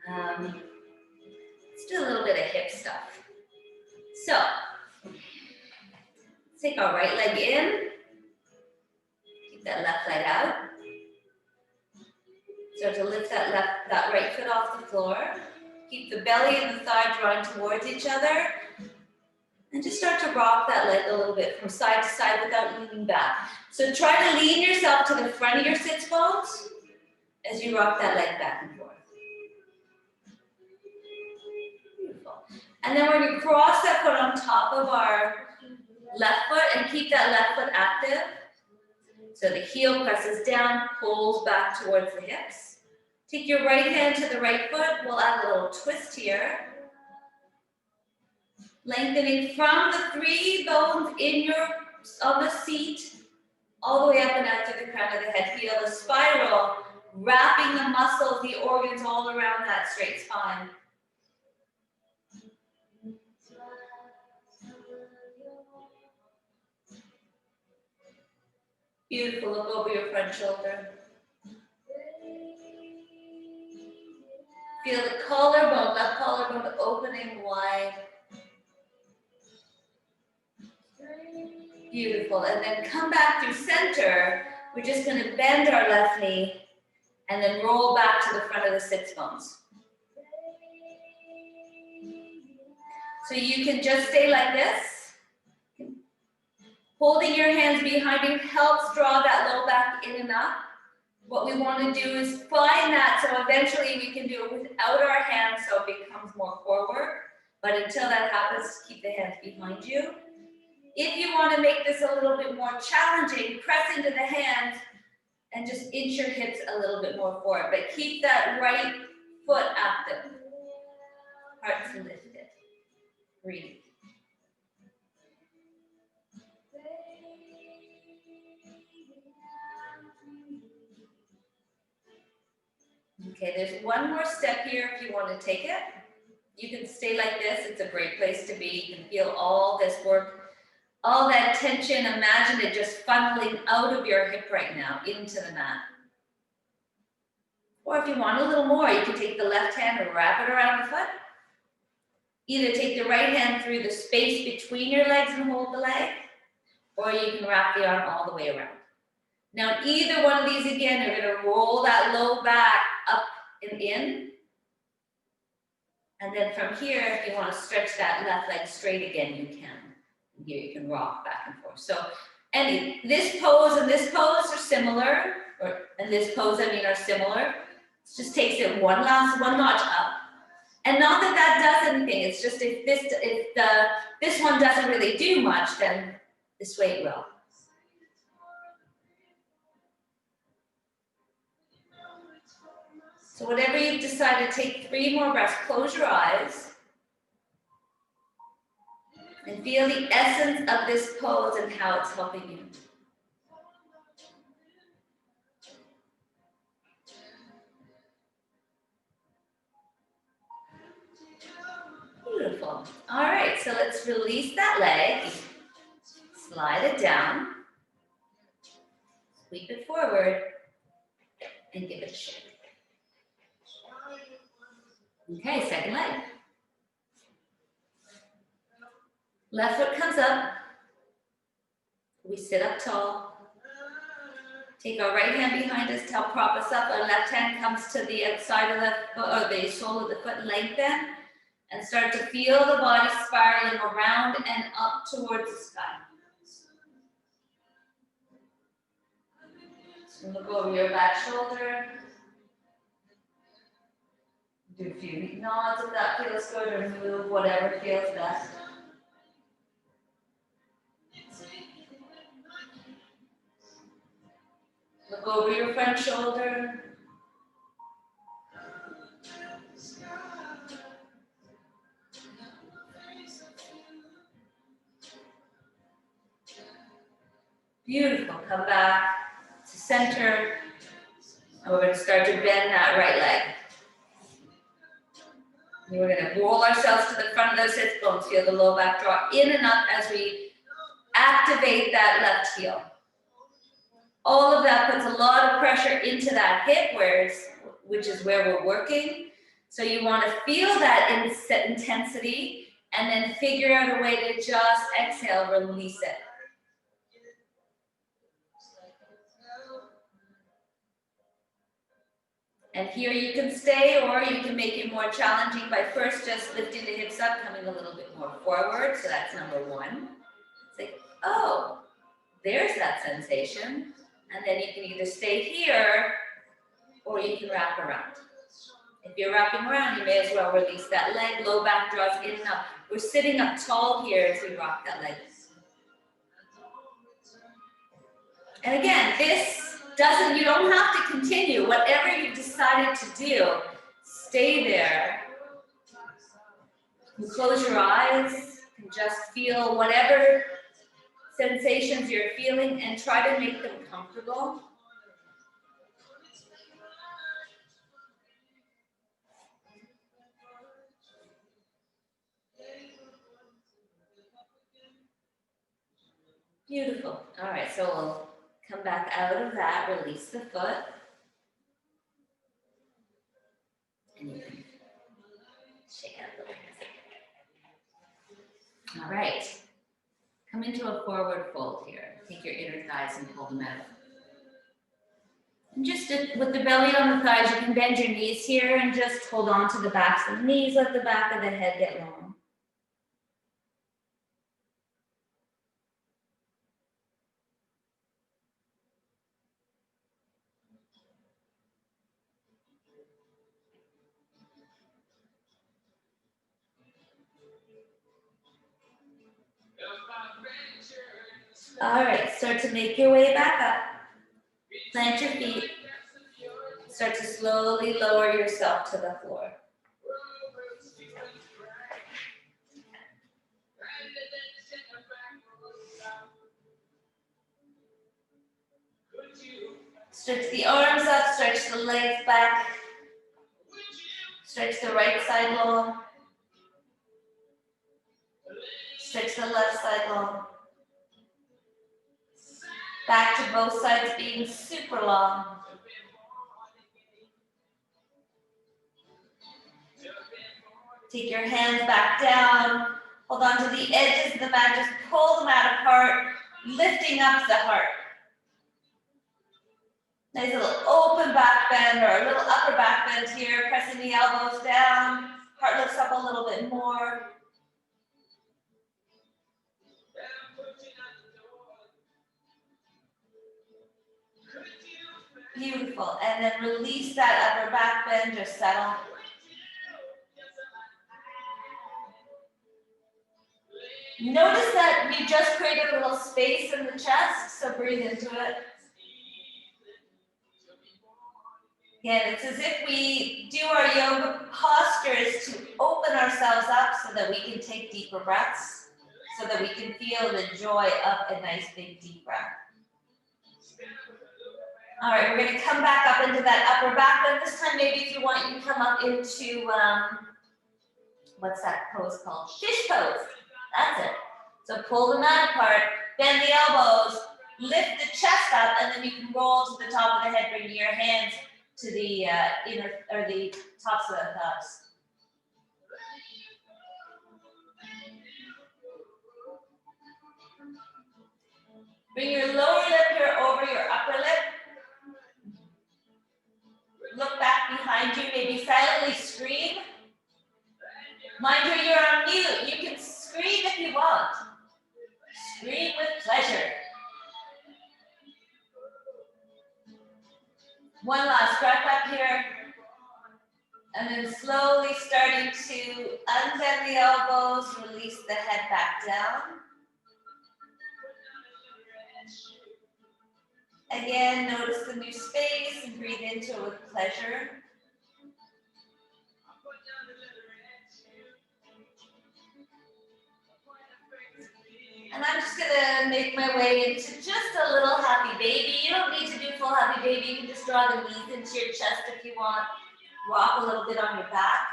Let's do a little bit of hip stuff. So, let's take our right leg in. Keep that left leg out. Start to lift that right foot off the floor. Keep the belly and the thigh drawing towards each other. And just start to rock that leg a little bit from side to side without leaning back. So try to lean yourself to the front of your sits bones as you rock that leg back and forth. Beautiful. And then we're going to cross that foot on top of our left foot and keep that left foot active. So the heel presses down, pulls back towards the hips. Take your right hand to the right foot. We'll add a little twist here. Lengthening from the 3 bones on the seat, all the way up and out to the crown of the head. Feel the spiral, wrapping the muscles, the organs all around that straight spine. Beautiful. Look over your front shoulder. Feel the collarbone, left collarbone opening wide. Beautiful. And then come back through center. We're just going to bend our left knee and then roll back to the front of the sits bones. So you can just stay like this. Holding your hands behind you helps draw that low back in and up. What we want to do is find that, so eventually we can do it without our hands so it becomes more forward. But until that happens, keep the hands behind you. If you want to make this a little bit more challenging, press into the hands and just inch your hips a little bit more forward, but keep that right foot active. Hearts lifted. Breathe. Okay, there's one more step here if you want to take it. You can stay like this. It's a great place to be. You can feel all this work, all that tension. Imagine it just funneling out of your hip right now into the mat. Or if you want a little more, you can take the left hand and wrap it around the foot. Either take the right hand through the space between your legs and hold the leg, or you can wrap the arm all the way around. Now, either one of these, again, you're going to roll that low back up and in. And then from here, if you want to stretch that left leg straight again, you can. And here you can rock back and forth. So, this pose and this pose are similar, and this pose, are similar. It just takes it one notch up. And not that that does anything. It's just if this one doesn't really do much, then this way it will. So whatever you've decided, take 3 more breaths. Close your eyes. And feel the essence of this pose and how it's helping you. Beautiful. All right, so let's release that leg. Slide it down. Sweep it forward. And give it a shake. Okay, second leg. Left foot comes up. We sit up tall. Take our right hand behind us to help prop us up. Our left hand comes to the outside of the foot, or the sole of the foot, lengthen. And start to feel the body spiraling around and up towards the sky. So look over your back shoulder. Do a few nods if that feels good, or move whatever feels best. Look over your front shoulder. Beautiful. Come back to center. And we're going to start to bend that right leg. And we're going to roll ourselves to the front of those hip bones. Feel the low back draw in and up as we activate that left heel. All of that puts a lot of pressure into that hip, which is where we're working. So you want to feel that intensity and then figure out a way to just exhale, release it. And here you can stay, or you can make it more challenging by first just lifting the hips up, coming a little bit more forward. So that's number 1. It's like, oh, there's that sensation. And then you can either stay here, or you can wrap around. If you're wrapping around, you may as well release that leg. Low back draws in and up. We're sitting up tall here as we rock that leg. And again, you don't have to continue. Whatever you've decided to do, stay there. You close your eyes and just feel whatever sensations you're feeling and try to make them comfortable. Beautiful. All right, so we'll come back out of that, release the foot. And you can shake out the legs. All right. Come into a forward fold here. Take your inner thighs and pull them out. And just with the belly on the thighs, you can bend your knees here and just hold on to the backs of the knees. Let the back of the head get long. All right, start to make your way back up. Plant your feet. Start to slowly lower yourself to the floor. Stretch the arms up, stretch the legs back. Stretch the right side long. Stretch the left side long. Back to both sides being super long. Take your hands back down. Hold on to the edges of the mat. Just pull the mat apart, lifting up the heart. Nice little open back bend or a little upper back bend here, pressing the elbows down. Heart lifts up a little bit more. Beautiful. And then release that upper back bend, just settle. Notice that we just created a little space in the chest, so breathe into it. Again, it's as if we do our yoga postures to open ourselves up so that we can take deeper breaths, so that we can feel the joy of a nice big deep breath. All right, we're going to come back up into that upper back bend. This time, maybe if you want, you can come up into, what's that pose called? Fish pose. That's it. So pull the mat apart, bend the elbows, lift the chest up, and then you can roll to the top of the head, bringing your hands to the inner or the tops of the thumbs. Bring your lower lip here over your upper lip. Look back behind you, maybe silently scream. Mind you, you're on mute. You can scream if you want. Scream with pleasure. One last breath up here. And then slowly starting to unbend the elbows, release the head back down. Again, notice the new space and breathe into it with pleasure. And I'm just gonna make my way into just a little happy baby. You don't need to do full happy baby. You can just draw the knees into your chest if you want. Rock a little bit on your back.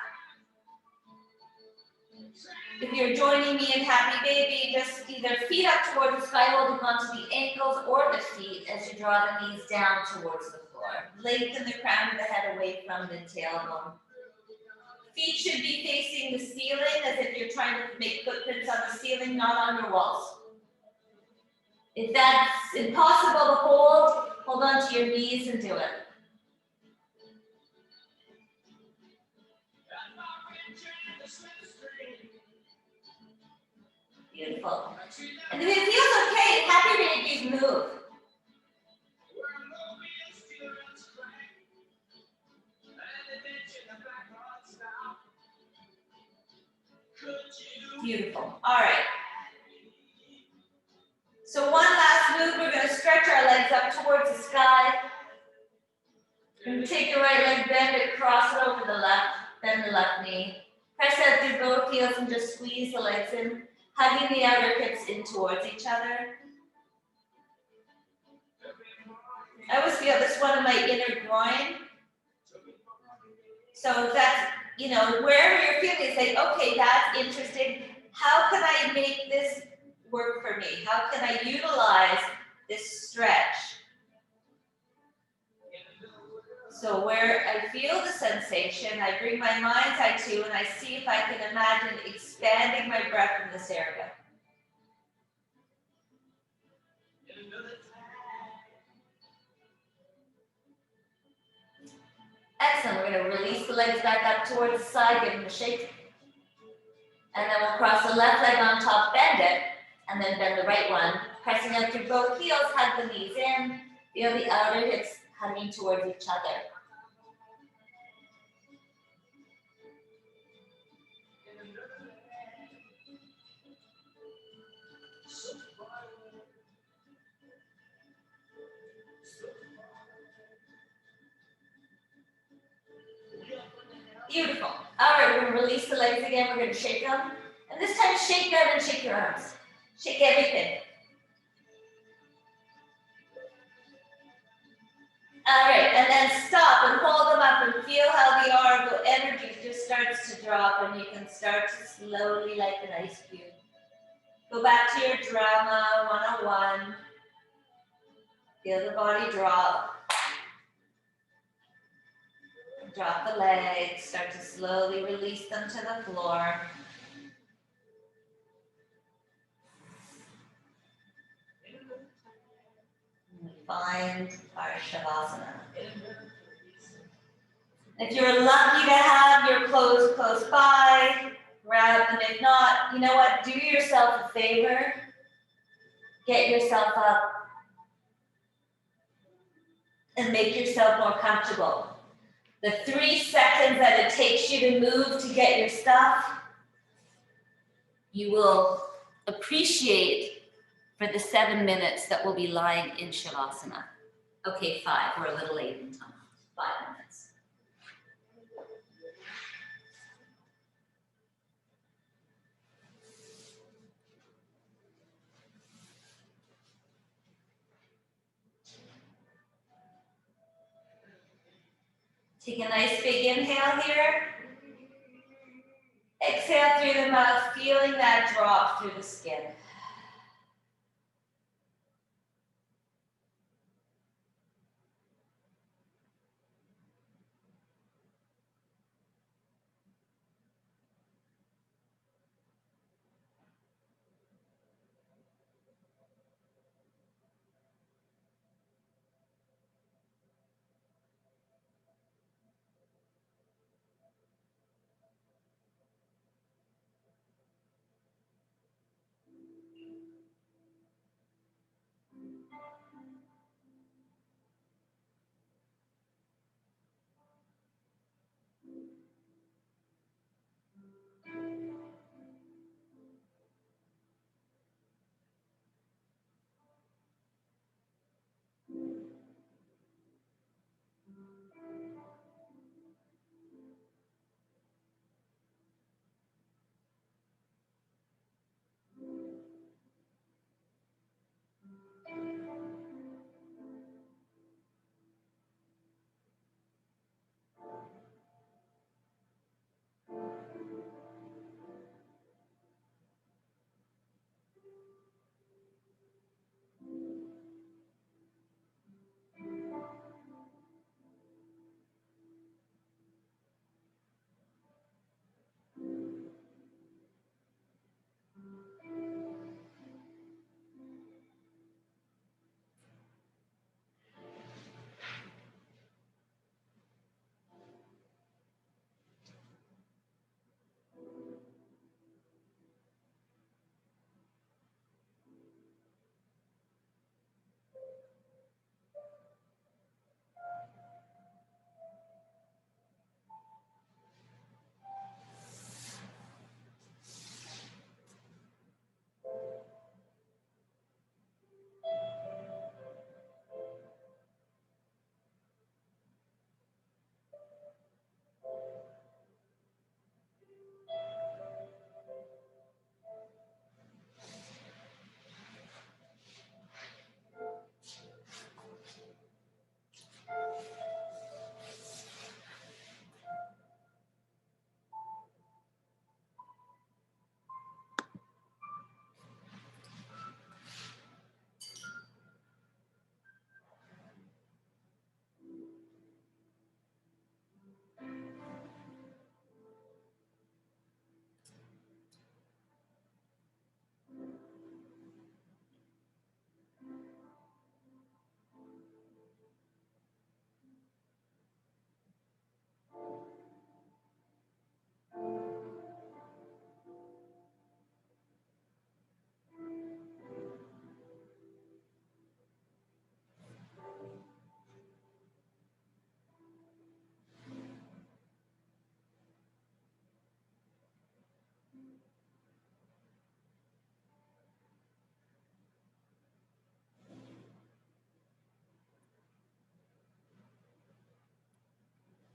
If you're joining me in happy baby, just either feet up towards the sky, holding onto the ankles or the feet as you draw the knees down towards the floor. Lengthen the crown of the head away from the tailbone. Feet should be facing the ceiling as if you're trying to make footprints on the ceiling, not on your walls. If that's impossible to hold on to your knees and do it. Beautiful. And if it feels okay, happy babies move. Beautiful. All right. So one last move, we're going to stretch our legs up towards the sky. And take the right leg, bend it, cross it over the left, bend the left knee. Press out through both heels and just squeeze the legs in, hugging the outer hips in towards each other. I always feel this one in my inner groin. So that's, wherever you're feeling, it's like, okay, that's interesting. How can I make this work for me? How can I utilize this stretch? So where I feel the sensation, I bring my mind's eye to, and I see if I can imagine expanding my breath in this area. Excellent. We're going to release the legs back up towards the side, give them a shake. And then we'll cross the left leg on top, bend it, and then bend the right one. Pressing up through both heels, hug the knees in. Feel the outer hips hugging towards each other. Beautiful. All right, we're gonna release the legs again. We're gonna shake them. And this time, shake them and shake your arms. Shake everything. All right, and then stop and hold them up and feel how the arm, the energy just starts to drop and you can start to slowly, like an ice cube. Go back to your drama 101. Feel the body drop. Drop the legs, start to slowly release them to the floor. And find our Shavasana. If you're lucky to have your clothes close by, grab them. If not, you know what? Do yourself a favor. Get yourself up and make yourself more comfortable. The 3 seconds that it takes you to move to get your stuff, you will appreciate for the 7 minutes that we'll be lying in Shavasana. Okay, 5, we're a little late in time. 5 minutes. Take a nice big inhale here. Exhale through the mouth, feeling that drop through the skin.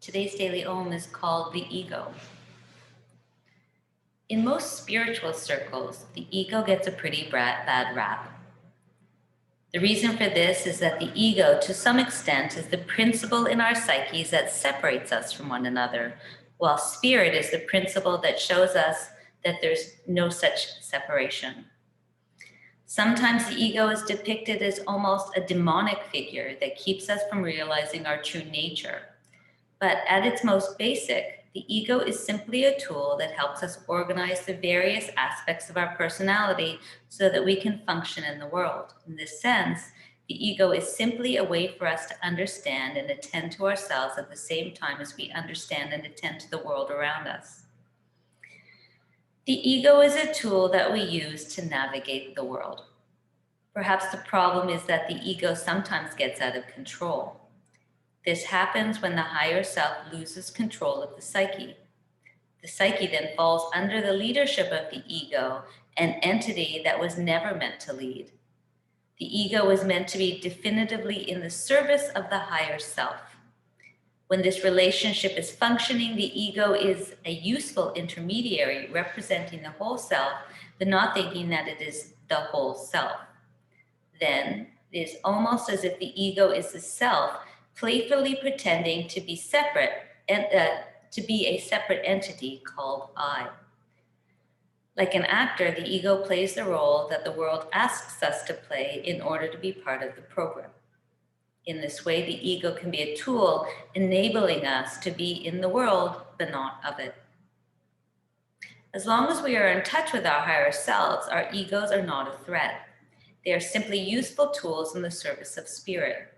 Today's Daily Om is called the ego. In most spiritual circles, the ego gets a pretty bad rap. The reason for this is that the ego, to some extent, is the principle in our psyches that separates us from one another, while spirit is the principle that shows us that there's no such separation. Sometimes the ego is depicted as almost a demonic figure that keeps us from realizing our true nature. But at its most basic, the ego is simply a tool that helps us organize the various aspects of our personality so that we can function in the world. In this sense, the ego is simply a way for us to understand and attend to ourselves at the same time as we understand and attend to the world around us. The ego is a tool that we use to navigate the world. Perhaps the problem is that the ego sometimes gets out of control. This happens when the higher self loses control of the psyche. The psyche then falls under the leadership of the ego, an entity that was never meant to lead. The ego is meant to be definitively in the service of the higher self. When this relationship is functioning, the ego is a useful intermediary representing the whole self, but not thinking that it is the whole self. Then it is almost as if the ego is the self, playfully pretending to be separate and to be a separate entity called I. Like an actor, the ego plays the role that the world asks us to play in order to be part of the program. In this way, the ego can be a tool enabling us to be in the world, but not of it. As long as we are in touch with our higher selves, our egos are not a threat. They are simply useful tools in the service of spirit.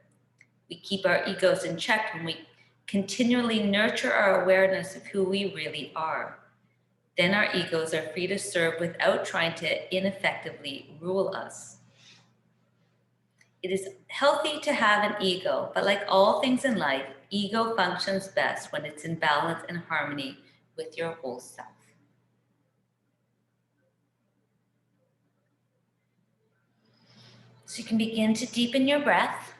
We keep our egos in check when we continually nurture our awareness of who we really are. Then our egos are free to serve without trying to ineffectively rule us. It is healthy to have an ego, but like all things in life, ego functions best when it's in balance and harmony with your whole self. So you can begin to deepen your breath.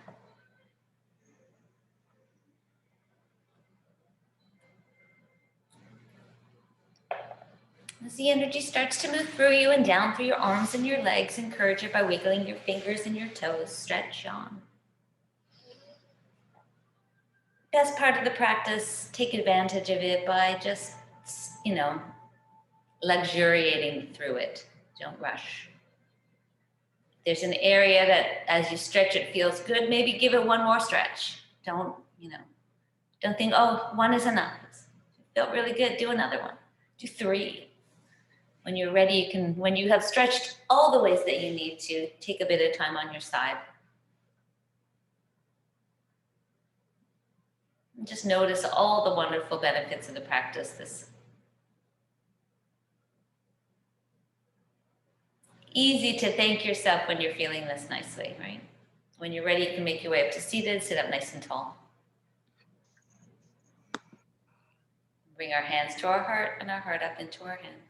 As the energy starts to move through you and down through your arms and your legs, encourage it by wiggling your fingers and your toes. Stretch on. Best part of the practice, take advantage of it by just, luxuriating through it. Don't rush. There's an area that as you stretch it feels good, maybe give it one more stretch. Don't think, oh, one is enough. It felt really good, do another one. Do 3. When you're ready, when you have stretched all the ways that you need to, take a bit of time on your side. And just notice all the wonderful benefits of the practice. Easy to thank yourself when you're feeling this nicely, right? When you're ready, you can make your way up to seated, sit up nice and tall. Bring our hands to our heart and our heart up into our hands.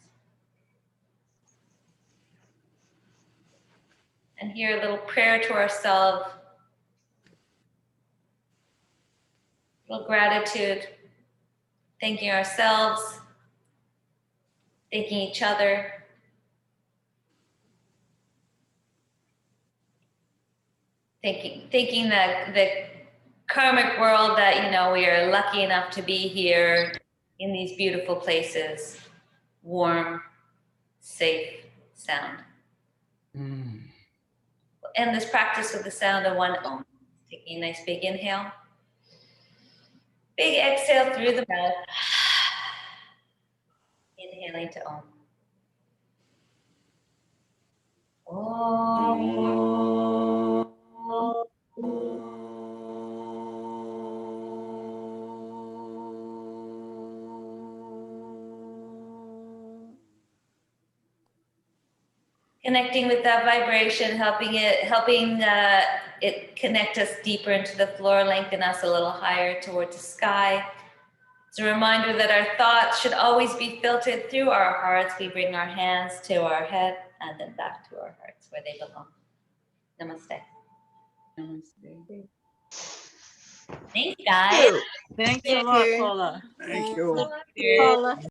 And here a little prayer to ourselves, a little gratitude, thanking ourselves, thanking each other. Thanking the karmic world that, we are lucky enough to be here in these beautiful places, warm, safe, sound. We'll end this practice with the sound of one Om. Taking a nice big inhale. Big exhale through the mouth. Inhaling to Om. Om. Connecting with that vibration, helping it connect us deeper into the floor, lengthen us a little higher towards the sky. It's a reminder that our thoughts should always be filtered through our hearts. We bring our hands to our head and then back to our hearts where they belong. Namaste. Namaste. Thanks, guys. Thanks a Thank lot, you. Paula. Thank you. Paula.